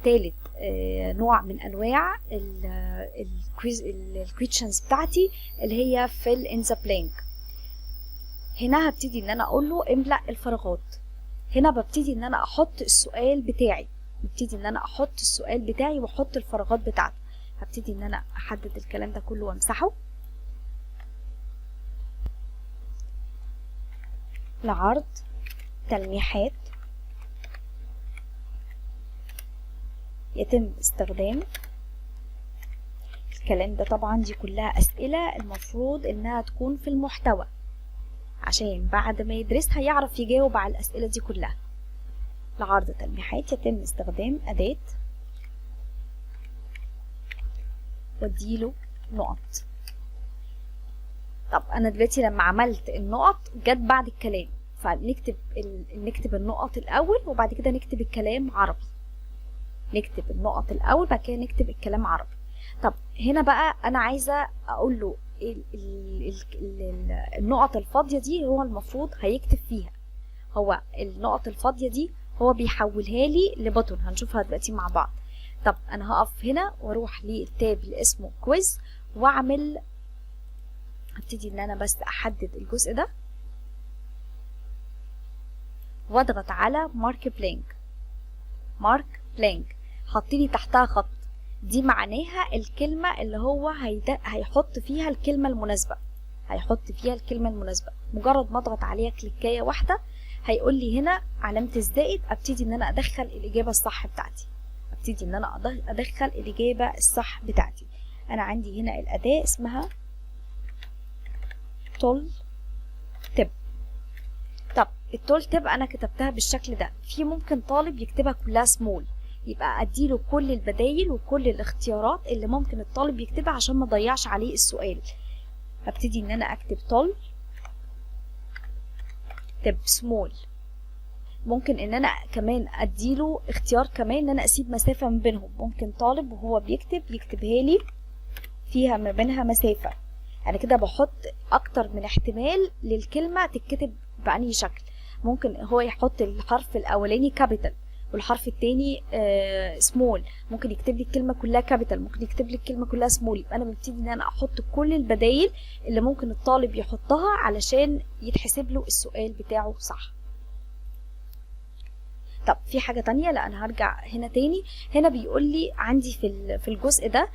ثالث نوع من انواع الكويشنز بتاعتي اللي هي fill in the blank. هنا هبتدي ان انا اقول له املأ الفراغات. هنا ببتدي ان انا احط السؤال بتاعي، واحط الفراغات بتاعته. هبتدي ان انا احدد الكلام ده كله وامسحه. لعرض تلميحات يتم استخدام الكلام ده. طبعا دي كلها اسئلة المفروض انها تكون في المحتوى عشان بعد ما يدرسها يعرف يجاوب على الاسئلة دي كلها. لعرض تلميحات يتم استخدام أداة واديله نقط. طب أنا دلوقتي لما عملت النقط جت بعد الكلام، فنكتب النقط الأول وبعد كده نكتب الكلام عربي. نكتب النقط الأول بعد كده نكتب الكلام عربي. طب هنا بقى أنا عايزة أقول له النقط الفاضية دي هو المفروض هيكتب فيها. هو النقط الفاضية دي هو بيحولها لي لبطن، هنشوفها دلوقتي مع بعض. طب انا هقف هنا واروح للتاب اللي اسمه كويز واعمل، هبتدي ان انا بس احدد الجزء ده واضغط على مارك بلانك. حط لي تحتها خط، دي معناها الكلمة اللي هو هيحط فيها الكلمة المناسبة. مجرد ما اضغط عليها كليكاية واحدة هيقول لي هنا علامة الزائد، ابتدي ان انا ادخل الاجابة الصح بتاعتي. انا عندي هنا الاداة اسمها تول تب. طب التول تب انا كتبتها بالشكل ده. في ممكن طالب يكتبها كلها سمول، يبقى اديله كل البدايل وكل الاختيارات اللي ممكن الطالب يكتبها عشان ما ضيعش عليه السؤال. هبتدي ان انا اكتب تول تب سمول. ممكن ان انا كمان اديله اختيار كمان ان انا اسيب مسافة ما بينهم. ممكن طالب وهو يكتبها لي فيها ما بينها مسافة. انا كده بحط اكتر من احتمال للكلمة تتكتب بأنهي شكل. ممكن هو يحط الحرف الاولاني كابيتال، والحرف التاني سمول، ممكن يكتب لي الكلمه كلها كابيتال، ممكن يكتب لي الكلمه كلها سمول. يبقى انا ببتدي ان انا احط كل البدايل اللي ممكن الطالب يحطها علشان يتحسب له السؤال بتاعه صح. طب في حاجه تانية، لا انا هرجع هنا تاني. هنا بيقول لي عندي في الجزء ده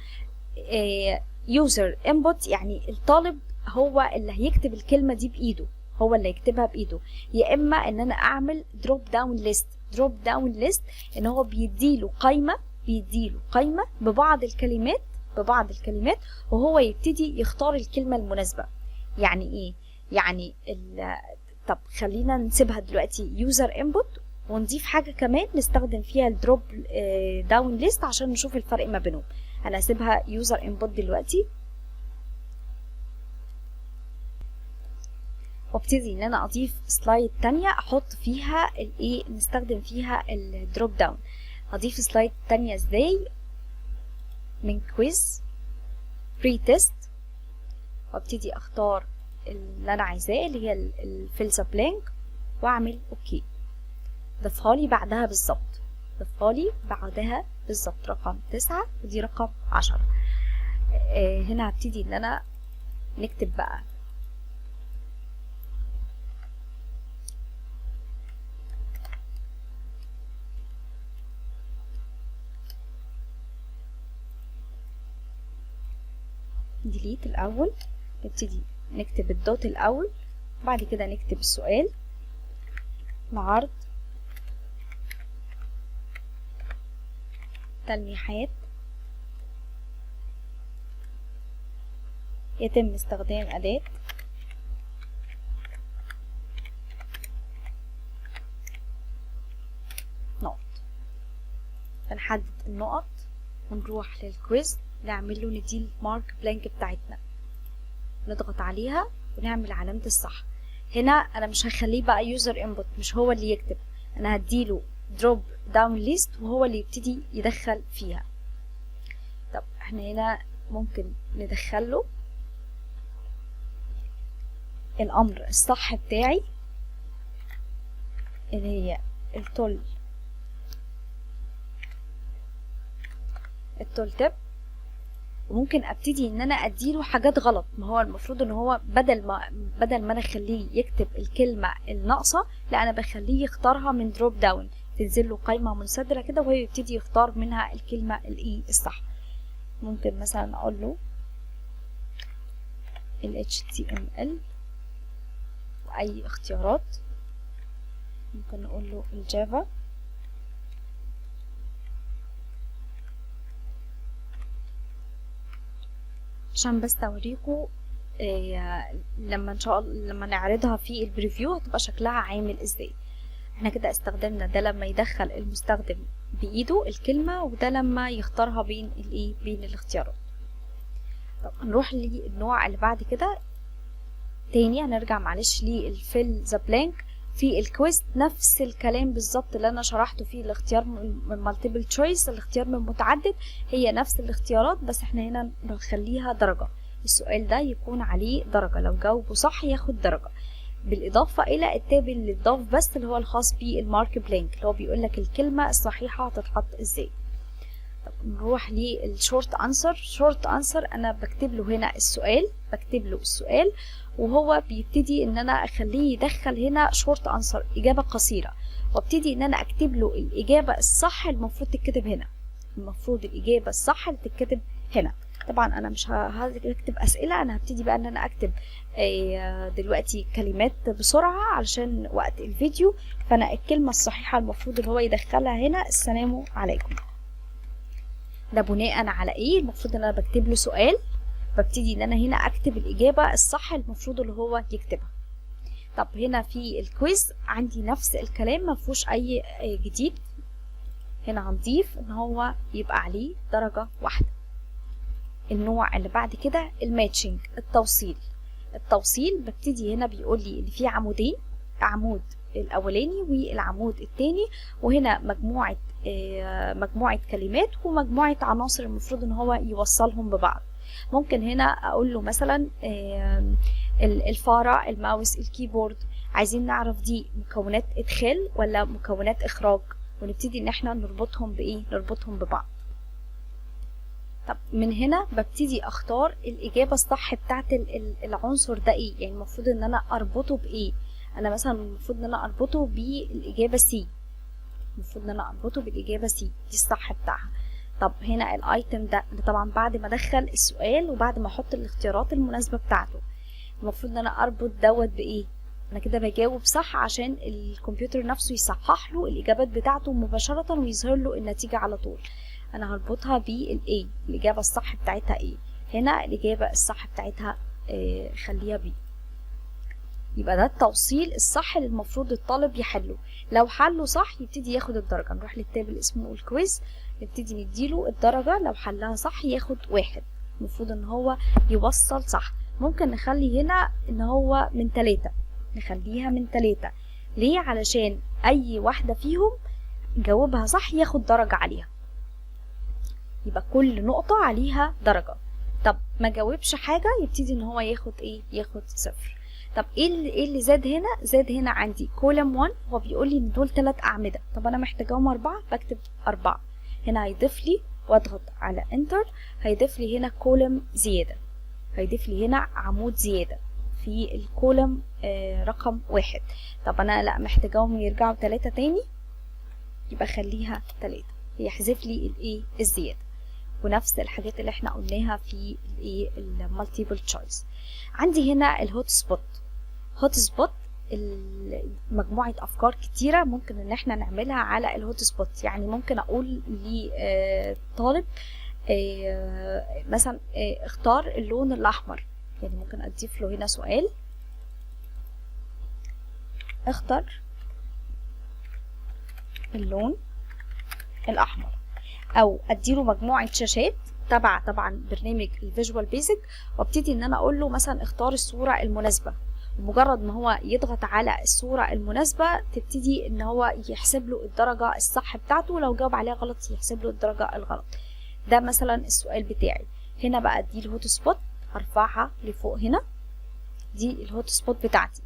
يوزر انبوت، يعني الطالب هو اللي هيكتب الكلمه دي بايده، هو اللي يكتبها بايده. يا اما ان انا اعمل دروب داون ليست. دروب داون ليست ان هو بيديله قائمه ببعض الكلمات وهو يبتدي يختار الكلمه المناسبه. يعني ايه؟ يعني طب خلينا نسيبها دلوقتي يوزر انبوت، ونضيف حاجه كمان نستخدم فيها الدروب داون ليست عشان نشوف الفرق ما بينهم. انا هسيبها يوزر انبوت دلوقتي، وابتدي ان انا اضيف سلايد تانية احط فيها الايه، نستخدم فيها الدروب داون. هضيف سلايد تانية ازاي؟ من كويز بري تيست، وابتدي اختار اللي انا عايزاه اللي هي الفيلز بلانك، واعمل اوكي. ضيفها لي بعدها بالظبط رقم 9 ودي رقم 10. هنا هبتدي ان انا نكتب بقى ديليت الاول، نبتدي نكتب الدوت الاول، بعد كده نكتب السؤال العرض تلميحات يتم استخدام أداة نقط. هنحدد النقط ونروح للكويز نعمل له ندي المارك بلانك بتاعتنا، نضغط عليها ونعمل علامة الصح. هنا انا مش هخليه بقى يوزر انبوت، مش هو اللي يكتب، انا هديله دروب داون ليست وهو اللي يبتدي يدخل فيها. طب احنا هنا ممكن ندخله الامر الصح بتاعي اللي هي التول تب، وممكن ابتدي ان انا اديله حاجات غلط. ما هو المفروض ان هو بدل ما انا اخليه يكتب الكلمه الناقصه، لا انا بخليه يختارها من دروب داون، تنزل له قائمه منسدره كده وهو يبتدي يختار منها الكلمه الايه الصح. ممكن مثلا اقول له ال HTML واي اختيارات، ممكن نقول له الجافا، عشان بس اوريكم لما ان شاء الله لما نعرضها في البريفيو هتبقى شكلها عامل ازاي. احنا كده استخدمنا ده لما يدخل المستخدم بايده الكلمه، وده لما يختارها بين الاختيارات. طب هنروح للنوع اللي بعد كده تاني، هنرجع معلش للفيل ذا بلانك. في الكويست نفس الكلام بالظبط اللي انا شرحته فيه، الاختيار من مالتيبل تشويس، الاختيار من متعدد، هي نفس الاختيارات، بس احنا هنا نخليها درجة. السؤال ده يكون عليه درجة، لو جاوبه صح ياخد درجة، بالاضافة الى التاب اللي اتضاف بس اللي هو الخاص بالمارك بلانك اللي هو بيقول لك الكلمة الصحيحة هتتحط ازاي. طب نروح للشورت انسر. شورت انسر انا بكتب له هنا السؤال، وهو بيبتدي ان انا اخليه يدخل هنا شورت انسر، اجابه قصيره، وابتدي ان انا اكتب له الاجابه الصح المفروض تتكتب هنا. المفروض الاجابه الصح اللي تتكتب هنا. طبعا انا مش هكتب اسئله، انا هبتدي بقى ان انا اكتب دلوقتي كلمات بسرعه علشان وقت الفيديو. فانا الكلمه الصحيحه المفروض اللي هو يدخلها هنا السلام عليكم. ده بناء على ايه؟ المفروض ان انا بكتب له سؤال، ببتدي ان انا هنا اكتب الاجابه الصح المفروض اللي هو يكتبها. طب هنا في الكويز عندي نفس الكلام ما فيهوش اي جديد. هنا هنضيف ان هو يبقى عليه درجه واحده. النوع اللي بعد كده الماتشنج، التوصيل ببتدي هنا بيقول لي ان في عمودين، عمود الاولاني والعمود الثاني، وهنا مجموعه كلمات ومجموعه عناصر المفروض ان هو يوصلهم ببعض. ممكن هنا اقول له مثلا الفاره، الماوس، الكيبورد، عايزين نعرف دي مكونات ادخال ولا مكونات اخراج، ونبتدي ان احنا نربطهم بايه، نربطهم ببعض. طب من هنا ببتدي اختار الاجابه الصح بتاعت العنصر ده ايه، يعني المفروض ان انا اربطه بايه. انا مثلا المفروض ان انا اربطه بالاجابه سي، المفروض ان انا اربطه بالاجابه سي دي الصح بتاعها. طب هنا الايتم ده طبعا بعد ما ادخل السؤال وبعد ما احط الاختيارات المناسبه بتاعته، المفروض ان انا اربط دوت بايه. انا كده بجاوب صح عشان الكمبيوتر نفسه يصحح له الاجابات بتاعته مباشره ويظهر له النتيجه على طول. انا هربطها بالاي، الاجابه الصح بتاعتها ايه. هنا الاجابه الصح بتاعتها خليها بي. يبقى ده التوصيل الصح اللي المفروض الطالب يحله. لو حله صح يبتدي ياخد الدرجه. نروح للتاب اللي اسمه الكويز، نبتدي نديله الدرجه. لو حلها صح ياخد 1. المفروض ان هو يوصل صح. ممكن نخلي هنا ان هو من 3، نخليها من 3. ليه؟ علشان اي واحده فيهم جاوبها صح ياخد درجه عليها، يبقى كل نقطه عليها درجه. طب ما جاوبش حاجه يبتدي ان هو ياخد ايه، ياخد 0. طب ايه اللي زاد هنا؟ زاد هنا عندي كولم 1، هو بيقول لي ان دول 3 اعمده. طب انا محتاجاهم 4، بكتب 4. هنا هيضيف لي واضغط على انتر، هيضيف لي هنا كولم زياده، هيضيف لي هنا عمود زياده في الكولم رقم 1. طب انا لا محتاجاهم يرجعوا 3 تاني، يبقى خليها 3، يحذف لي الايه، الزياده. ونفس الحاجات اللي احنا قلناها في الايه، المالتيبل تشويس. عندي هنا الهوت سبوت. هوت سبوت مجموعه افكار كتيره ممكن ان احنا نعملها على الهوت سبوت. يعني ممكن اقول لطالب مثلا اختار اللون الاحمر. يعني ممكن اضيف له هنا سؤال، اختر اللون الاحمر، او اديله مجموعه شاشات تبع طبعا برنامج الفيجوال بيزك، وابتدي ان انا اقول له مثلا اختار الصوره المناسبه. ومجرد ما هو يضغط على الصوره المناسبه تبتدي ان هو يحسب له الدرجه الصح بتاعته، لو جاوب عليها غلط يحسب له الدرجه الغلط. ده مثلا السؤال بتاعي. هنا بقى دي الهوت سبوت، هرفعها لفوق هنا، دي الهوت سبوت بتاعتي.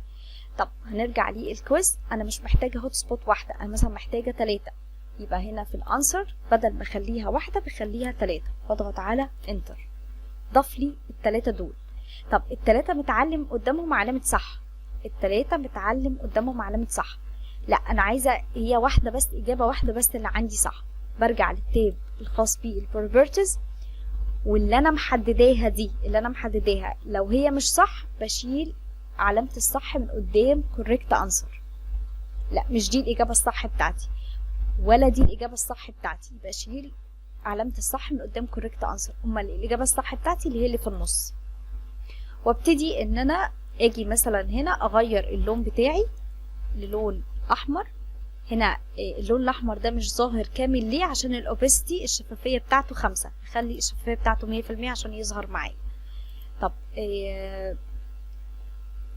طب هنرجع للكويز. انا مش محتاجه هوت سبوت واحده، انا مثلا محتاجه 3. يبقى هنا في الانسر بدل ما اخليها 1 بخليها 3، واضغط على انتر، ضاف لي ال3 دول. طب ال3 متعلم قدامهم علامه صح، ال3 متعلم قدامهم علامه صح. لا انا عايزه هي واحده بس، اجابه واحده بس اللي عندي صح. برجع للتاب الخاص بالبروبرتيز، واللي انا محدداها دي، اللي انا محدداها لو هي مش صح بشيل علامه الصح من قدام correct answer. لا مش دي الاجابه الصح بتاعتي، ولا دي الاجابه الصح بتاعتي، يبقى اشيل علامه الصح من قدام correct answer. امال الاجابه الصح بتاعتي اللي هي اللي في النص. وابتدي ان انا اجي مثلا هنا اغير اللون بتاعي للون احمر. هنا اللون الاحمر ده مش ظاهر كامل ليه؟ عشان الاوبستي الشفافيه بتاعته 5، خلي الشفافيه بتاعته 100% عشان يظهر معايا. طب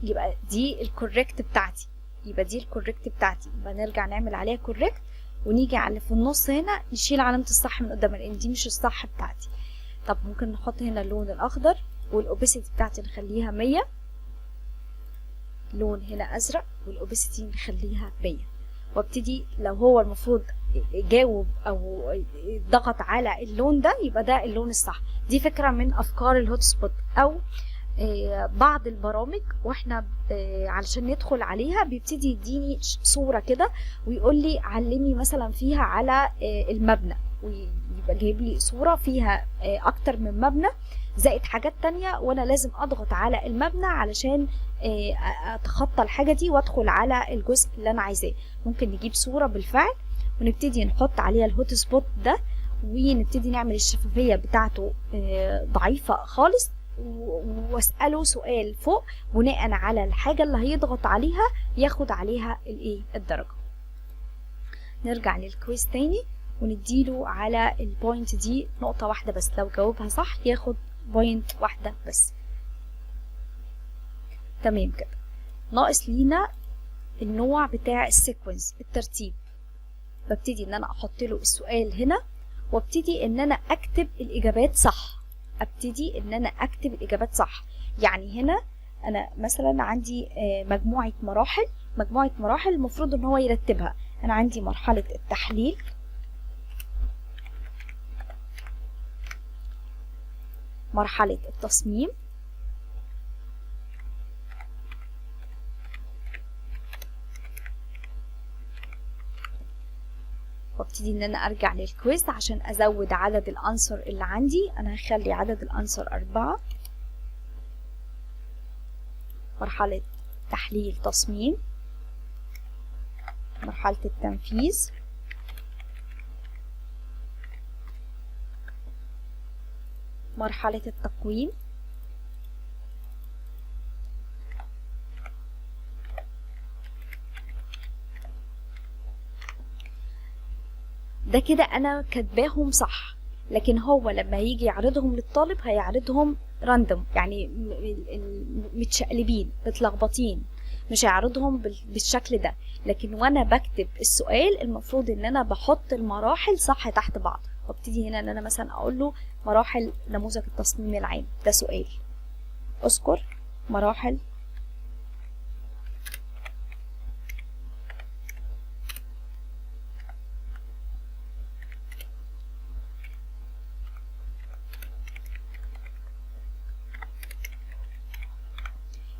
يبقى دي الكوريكت بتاعتي، يبقى دي الكوريكت بتاعتي. يبقى نرجع نعمل عليها كوريكت، ونيجي على اللي في النص هنا نشيل علامه الصح من قدام لان دي مش الصح بتاعتي. طب ممكن نحط هنا اللون الاخضر، والاوبستي بتاعتي نخليها 100. لون هنا ازرق، والاوبستي نخليها 100. وابتدي لو هو المفروض جاوب او ضغط على اللون ده يبقى ده اللون الصح. دي فكرة من افكار الهوت سبوت. او بعض البرامج واحنا علشان ندخل عليها بيبتدي يديني صورة كده ويقول لي علمي مثلا فيها على المبنى، ويبقى جايب لي صورة فيها اكتر من مبنى زائد حاجات تانية، وانا لازم اضغط على المبنى علشان اتخطى الحاجة دي وادخل على الجزء اللي انا عايزاه. ممكن نجيب صورة بالفعل ونبتدي نحط عليها الهوت سبوت ده، ونبتدي نعمل الشفافية بتاعته ضعيفة خالص، واسأله سؤال فوق بناء على الحاجة اللي هيضغط عليها ياخد عليها الدرجة. نرجع للكويز تاني ونديله على البوينت دي نقطة واحدة بس، لو جاوبها صح ياخد بوينت واحدة بس. تمام كده. ناقص لينا النوع بتاع السيكونس، الترتيب. ببتدي ان انا احط له السؤال هنا، وابتدي ان انا اكتب الاجابات صح. ابتدي ان انا اكتب الاجابات صح. يعني هنا انا مثلا عندي مجموعة مراحل المفروض ان هو يرتبها. انا عندي مرحلة التحليل، مرحلة التصميم، وابتدي ان انا ارجع للكويز عشان ازود عدد الانسر اللي عندي. انا هخلي عدد الانسر 4. مرحلة تحليل تصميم، مرحلة التنفيذ، مرحلة التقويم، ده كده انا كاتباهم صح، لكن هو لما يجي يعرضهم للطالب هيعرضهم راندوم، يعني متشقلبين متلخبطين، مش هيعرضهم بالشكل ده. لكن وانا بكتب السؤال المفروض ان انا بحط المراحل صح تحت بعض، وابتدي هنا ان انا مثلا اقول له مراحل نموذج التصميم العام، ده سؤال، اذكر مراحل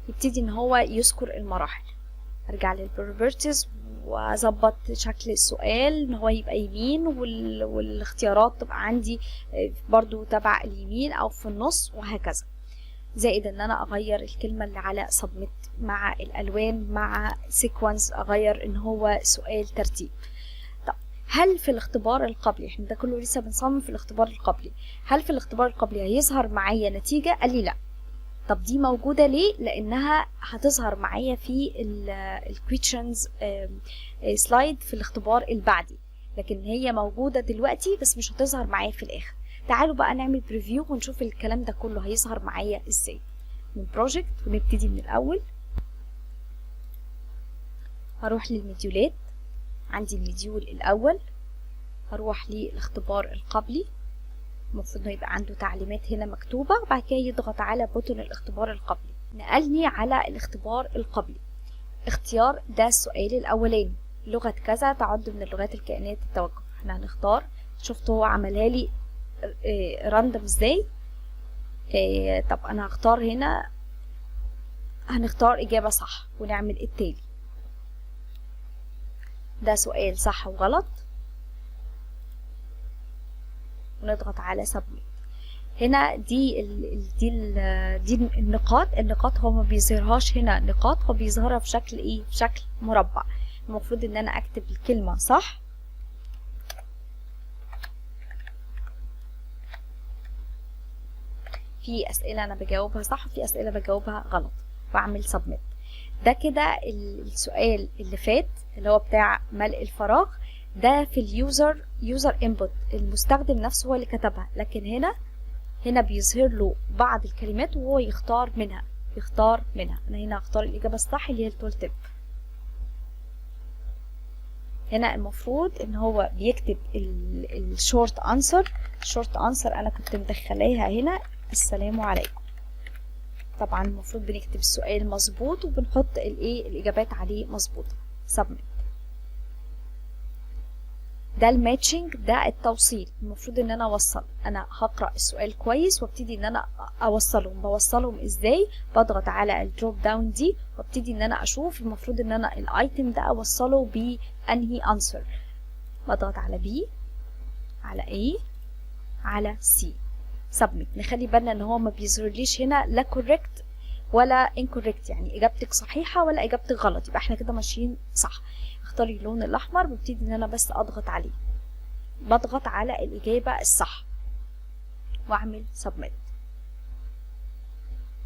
يبتدي ان هو يذكر المراحل. ارجع للبروبرتيز واظبط شكل السؤال ان هو يبقى يمين، والاختيارات تبقى عندي برضو تبع اليمين او في النص وهكذا. زائد ان انا اغير الكلمة اللي على سبميت مع الالوان مع سيكونس، اغير ان هو سؤال ترتيب. طب هل في الاختبار القبلي، احنا ده كله لسه بنصمم في الاختبار القبلي، هل في الاختبار القبلي هيظهر معايا نتيجة؟ قال لي لا. طب دي موجودة ليه؟ لانها هتظهر معايا في الكويشنز سلايد في الاختبار البعدي، لكن هي موجودة دلوقتي بس مش هتظهر معايا في الاخر. تعالوا بقى نعمل بريفيو ونشوف الكلام ده كله هيظهر معايا ازاي. من بروجكت ونبتدي من الاول. هروح للمديولات، عندي المديول الاول، هروح للاختبار القبلي، المفروض انه يبقى عنده تعليمات هنا مكتوبة، وبعد كده يضغط على بوتون الاختبار القبلي. نقلني على الاختبار القبلي. اختيار ده السؤال الاولاني، لغة كذا تعد من اللغات الكائنات التوجه. احنا هنختار، شفت هو عملها لي راندوم ازاي. طب انا هختار هنا، هنختار اجابة صح ونعمل التالي. ده سؤال صح وغلط، ونضغط على سبميت. هنا دي النقاط هو ما بيظهرهاش هنا نقاط، هو بيظهرها في شكل ايه؟ في شكل مربع. المفروض ان انا اكتب الكلمة صح، في اسئلة انا بجاوبها صح وفي اسئلة بجاوبها غلط، واعمل سبميت. ده كده السؤال اللي فات اللي هو بتاع ملء الفراغ، ده في اليوزر انبوت، المستخدم نفسه هو اللي كتبها، لكن هنا بيظهر له بعض الكلمات وهو يختار منها. انا هنا هختار الاجابه الصح اللي هي التول تيب. هنا المفروض ان هو بيكتب الشورت انسر. الشورت انسر انا كنت مدخلاها هنا السلام عليكم. طبعا المفروض بنكتب السؤال مظبوط وبنحط الاجابات عليه مظبوطه. سبميت. ده الماتشنج، ده التوصيل. المفروض ان انا اوصل، انا هقرأ السؤال كويس وابتدي ان انا بوصلهم ازاي؟ بضغط على الدروب داون دي وابتدي ان انا اشوف المفروض ان انا الايتم ده اوصله بانهي انسر. بضغط على بي، على اي، على سي. سبميت. نخلي بالنا ان هو ما بيظهرليش هنا لا كوريكت ولا انكوريكت، يعني اجابتك صحيحه ولا اجابتك غلط، يبقى احنا كده ماشيين صح. اختاري اللون الاحمر، ببتدي ان انا بس اضغط عليه، بضغط على الاجابه الصح واعمل سبميت.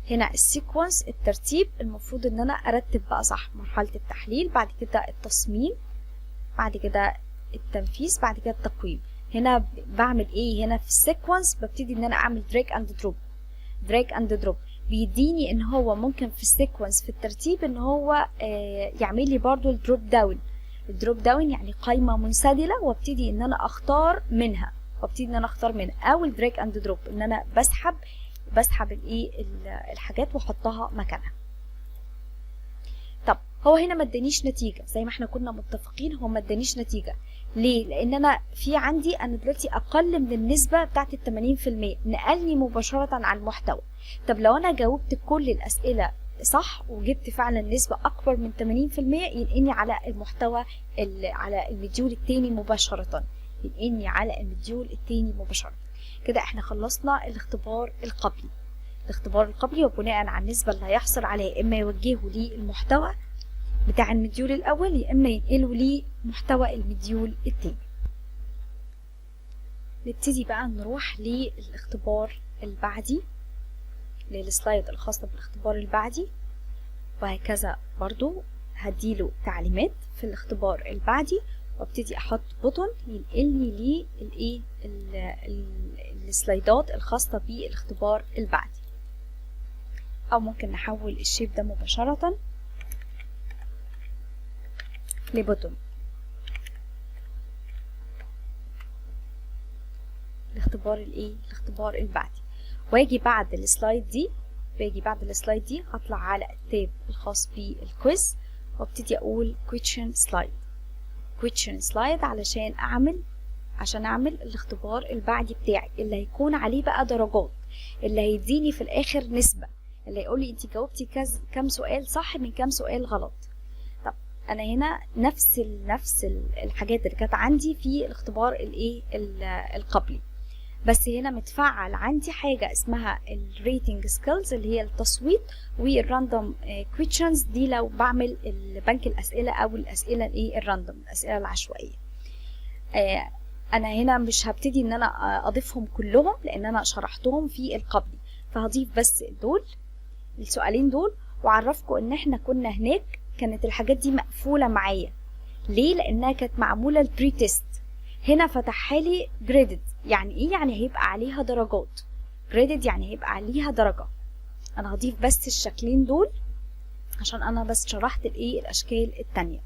هنا السيكونس، الترتيب، المفروض ان انا ارتب بقى صح. مرحله التحليل، بعد كده التصميم، بعد كده التنفيذ، بعد كده التقويم. هنا بعمل ايه؟ هنا في السيكونس ببتدي ان انا اعمل دراج اند دروب. بيديني ان هو ممكن في السيكونس في الترتيب ان هو يعمل لي برضو الدروب داون يعني قائمة منسدلة، وابتدي ان انا اختار منها او الدراج اند دروب ان انا بسحب الحاجات واحطها مكانها. طب هو هنا ما ادانيش نتيجه زي ما احنا كنا متفقين، هو ما ادانيش نتيجه. ليه؟ لان انا في عندي انا دلوقتي اقل من النسبه بتاعت ال 80%، نقلني مباشره على المحتوى. طب لو انا جاوبت كل الاسئله صح وجبت فعلا نسبه اكبر من 80%، ينقلني على المحتوى على المديول التاني مباشره، ينقلني على المديول التاني مباشره. كده احنا خلصنا الاختبار القبلي. الاختبار القبلي وبناء على النسبه اللي هيحصل عليها اما يوجهه لي المحتوى بتاع المديول الاول، يا اما ينقلوا لي محتوى المديول التاني. نبتدي بقى نروح للاختبار البعدي، للسلايد الخاصة بالاختبار البعدي، وهكذا برضو هديله تعليمات في الاختبار البعدي، وابتدي احط بوتون ينقلني للايه السلايدات الخاصة بالاختبار البعدي. او ممكن نحول الشيب ده مباشرة لبوتون. الاختبار البعدي. واجي بعد السلايد دي هطلع على التاب الخاص بالكويز وابتدي اقول question slide عشان اعمل الاختبار البعدي بتاعي اللي هيكون عليه بقى درجات، اللي هيديني في الاخر نسبة، اللي هيقول لي انت جاوبتي كم سؤال صح من كم سؤال غلط. طب انا هنا نفس الحاجات اللي كانت عندي في الاختبار القبلي، بس هنا متفعل عندي حاجة اسمها الريتنج سكيلز اللي هي التصويت، والراندوم كويشنز دي لو بعمل بنك الأسئلة أو الأسئلة الراندوم، الأسئلة العشوائية. أنا هنا مش هبتدي إن أنا أضيفهم كلهم لأن أنا شرحتهم في القبلي، فهضيف بس السؤالين دول، وعرفكم إن إحنا كنا هناك كانت الحاجات دي مقفولة معايا. ليه؟ لأنها كانت معمولة البري تيست. هنا فتحها لي جريدد. يعني ايه؟ يعني هيبقى عليها درجات. جريدد يعني هيبقى عليها درجة. انا هضيف بس الشكلين دول عشان انا بس شرحت الاشكال التانية.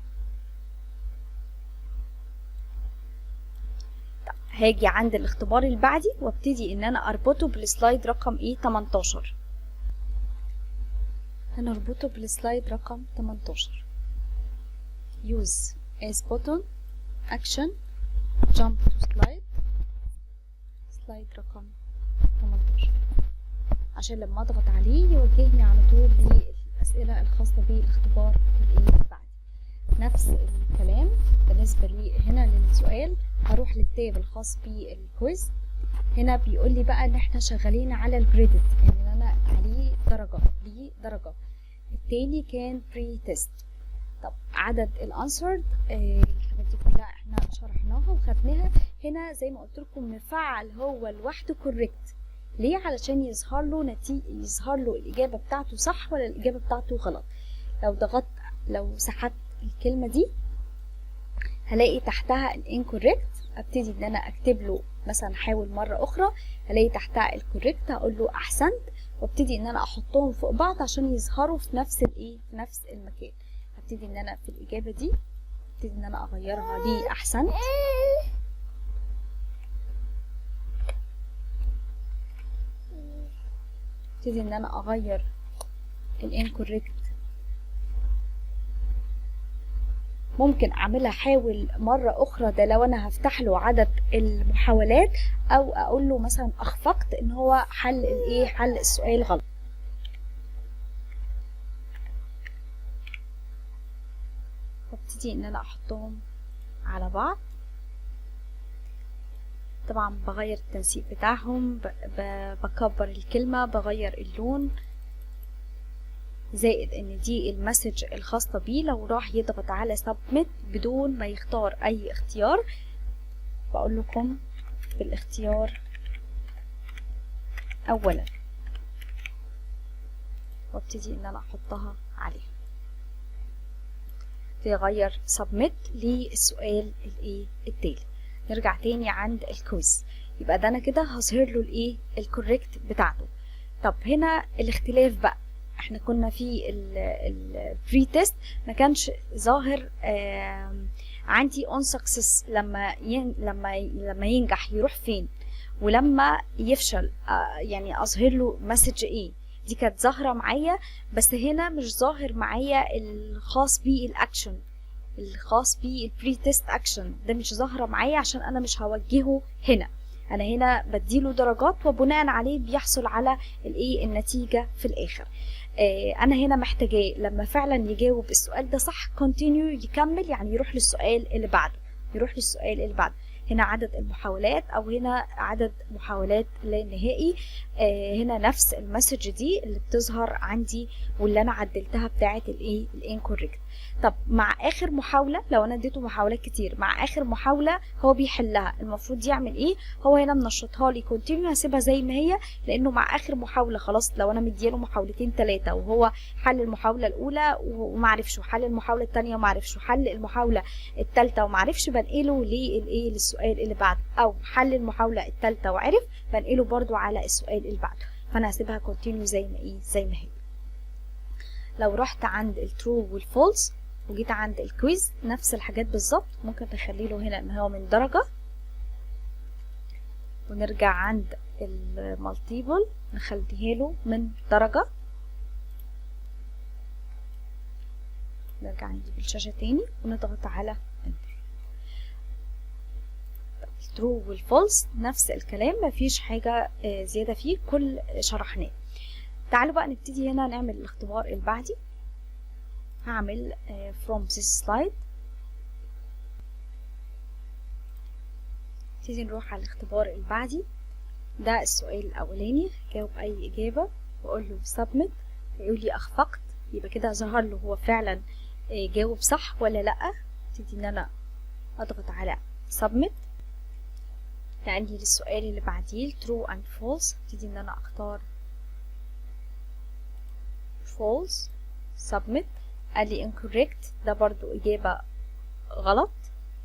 طب هاجي عند الاختبار البعدي وابتدي ان انا اربطه بالسلايد رقم 18. هنربطه بالسلايد رقم 18. use as button action jump to سلايد رقم 18 عشان لما اضغط عليه يوجهني على طول للأسئلة الخاصة بالاختبار البعدي. نفس الكلام بالنسبة لي هنا للسؤال، هروح للتاب الخاص بالكويز. هنا بيقول لي بقى ان احنا شغالين على الجريدد، يعني انا عليه درجة. التاني كان بري تيست. طب عدد الانسرد الحاجات دي كلها احنا شرحناها وخدناها. هنا زي ما قلت لكم مفعل هو لوحده كوريكت. ليه؟ علشان يظهر له الاجابه بتاعته صح ولا الاجابه بتاعته غلط. لو سحبت الكلمه دي هلاقي تحتها الانكوريكت، ابتدي ان انا اكتب له مثلا حاول مره اخرى، هلاقي تحتها الكوريكت، هقول له احسنت، وابتدي ان انا احطهم فوق بعض عشان يظهروا في نفس المكان. هبتدي ان انا في الاجابه دي ابتدي ان انا اغيرها لي احسنت، ابتدي ان انا اغير الانكوريكت. ممكن اعملها حاول مره اخرى، ده لو انا هفتح له عدد المحاولات، او اقول له مثلا اخفقت ان هو حل السؤال غلط. وابتدي ان انا احطهم على بعض. طبعا بغير التنسيق بتاعهم، بكبر الكلمة، بغير اللون، زائد ان دي المسج الخاصة بيه. لو راح يضغط على سبميت بدون ما يختار اي اختيار، بقول لكم بالاختيار اولا، وابتدي ان انا احطها عليه. بيغير سبميت للسؤال التالي. نرجع تاني عند الكويز. يبقى ده انا كده هظهر له الكوريكت بتاعته. طب هنا الاختلاف بقى، احنا كنا في البري تيست ما كانش ظاهر عندي اون سكسس لما ينجح يروح فين، ولما يفشل يعني اظهر له مسج ايه. دي كانت ظاهرة معايا، بس هنا مش ظاهر معايا الخاص بالأكشن، الخاص بالبري تيست أكشن ده مش ظاهرة معايا عشان أنا مش هوجهه هنا. أنا هنا بديله درجات وبناء عليه بيحصل على النتيجة في الآخر. أنا هنا محتاجاه لما فعلا يجاوب السؤال ده صح continue يكمل، يعني يروح للسؤال اللي بعده، هنا عدد المحاولات او هنا عدد محاولات لا نهائي. هنا نفس المسج دي اللي بتظهر عندي واللي انا عدلتها بتاعه الانكوريكت. طب مع اخر محاوله، لو انا اديته محاولات كتير، مع اخر محاوله هو بيحلها المفروض يعمل ايه؟ هو هنا منشطها لي كونتينيو، هسيبها زي ما هي لانه مع اخر محاوله خلاص. لو انا مدياله محاولتين 3 وهو حل المحاوله الاولى ومعرفش، وحل المحاوله الثانيه ومعرفش، وحل المحاوله الثالثه ومعرفش، بنقله للسؤال اللي بعده، او حل المحاوله الثالثه وعرف بنقله برضو على السؤال اللي بعده. فانا هسيبها كونتينيو زي ما هي. لو رحت عند الترو والفولس وجيت عند الكويز نفس الحاجات بالظبط، ممكن نخلي له هنا ان هو من درجة، ونرجع عند المالتيبل نخليها له من درجة. نرجع نجيب الشاشة تاني ونضغط على انتر. الترو والفولس نفس الكلام، مفيش حاجة زيادة فيه، كل شرحناه. تعالوا بقى نبتدي هنا نعمل الاختبار البعدي. هعمل from this slide. نبتدي نروح على الاختبار البعدي. ده السؤال الاولاني، جاوب اي اجابه واقول له submit، يقول لي اخفقت، يبقى كده ظهر له هو فعلا جاوب صح ولا لا. ابتدي ان انا اضغط على submit. عندي للسؤال اللي بعديه true and false، ابتدي ان انا اختار false submit. قال لي incorrect، ده برضو اجابه غلط،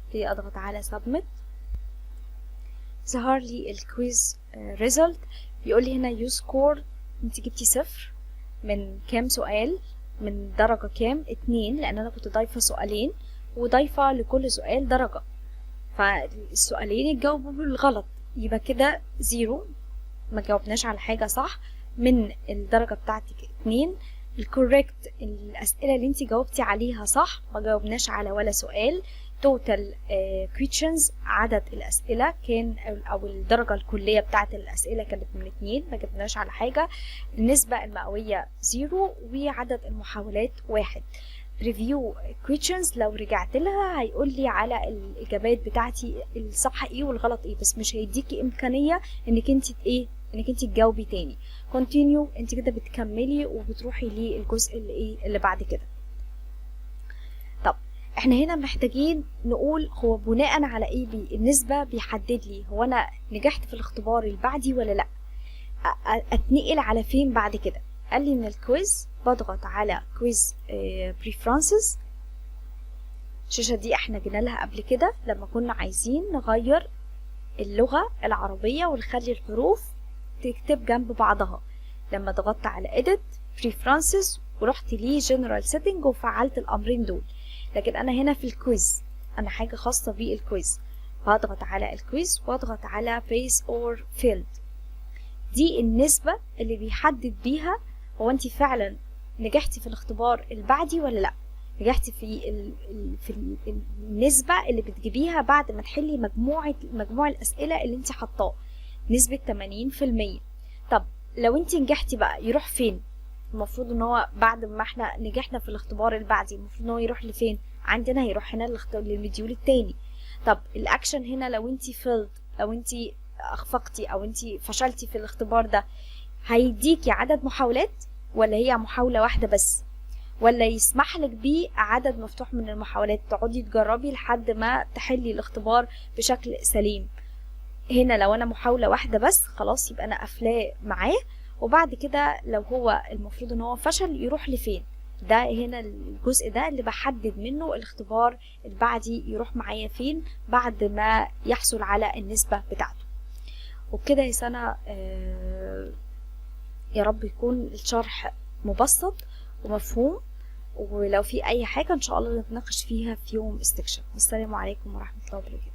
ابتدي اضغط على submit. ظهر لي الكويز result، بيقول لي هنا you score، انت جبتي 0 من كام سؤال، من درجة كام؟ 2، لان انا كنت ضايفة سؤالين وضايفة لكل سؤال درجة، فالسؤالين اتجاوبوا بالغلط، يبقى كده 0، ما جاوبناش على حاجة صح. من الدرجة بتاعتك 2. الكوريكت، الاسئلة اللي انت جاوبتي عليها صح، ما جاوبناش على ولا سؤال. total questions، عدد الأسئلة كان أو الدرجة الكلية بتاعة الأسئلة كانت من 2، ما جبناش على حاجة. النسبة المئوية 0، وعدد المحاولات 1. review questions، لو رجعت لها هيقول لي على الإجابات بتاعتي الصح ايه والغلط ايه، بس مش هيديكي إمكانية انك انت تجاوبي تاني. continue، انت كده بتكملي وبتروحي للجزء اللي بعد كده. طب احنا هنا محتاجين نقول هو بناء على ايه النسبة بيحدد لي هو انا نجحت في الاختبار البعدي ولا لا، اتنقل على فين بعد كده. قال لي ان الكويز بضغط على كويز بريفرنسز. الشاشة دي احنا جينا لها قبل كده لما كنا عايزين نغير اللغة العربية ونخلي الحروف تكتب جنب بعضها. لما ضغطت على edit preferences ورحت ليه general setting وفعلت الامرين دول. لكن انا هنا في الكويز، انا حاجة خاصة بالكويز، فهضغط على الكويز واضغط على base or field. دي النسبة اللي بيحدد بيها هو انت فعلا نجحتي في الاختبار البعدي ولا لا. نجحتي في النسبة اللي بتجيبيها بعد ما تحلي مجموع الأسئلة اللي انت حطاه، نسبة 80%. طب لو انت نجحتي بقى يروح فين؟ المفروض ان هو بعد ما احنا نجحنا في الاختبار البعدي المفروض ان هو يروح لفين؟ عندنا هيروح هنا للمديول التاني. طب الاكشن هنا لو انت فيلد، لو انت اخفقتي او انت فشلتي في الاختبار ده، هيديكي عدد محاولات ولا هي محاولة واحدة بس، ولا يسمح لك بيه عدد مفتوح من المحاولات تقعدي تجربي لحد ما تحلي الاختبار بشكل سليم. هنا لو انا محاولة واحدة بس خلاص يبقى انا قافلاه معاه، وبعد كده لو هو المفروض ان هو فشل يروح لفين. ده هنا الجزء ده اللي بحدد منه الاختبار البعدي يروح معايا فين بعد ما يحصل على النسبة بتاعته. وبكده يا سنة يا رب يكون الشرح مبسط ومفهوم، ولو في اي حاجة ان شاء الله نتناقش فيها في يوم استكشاف. والسلام عليكم ورحمة الله وبركاته.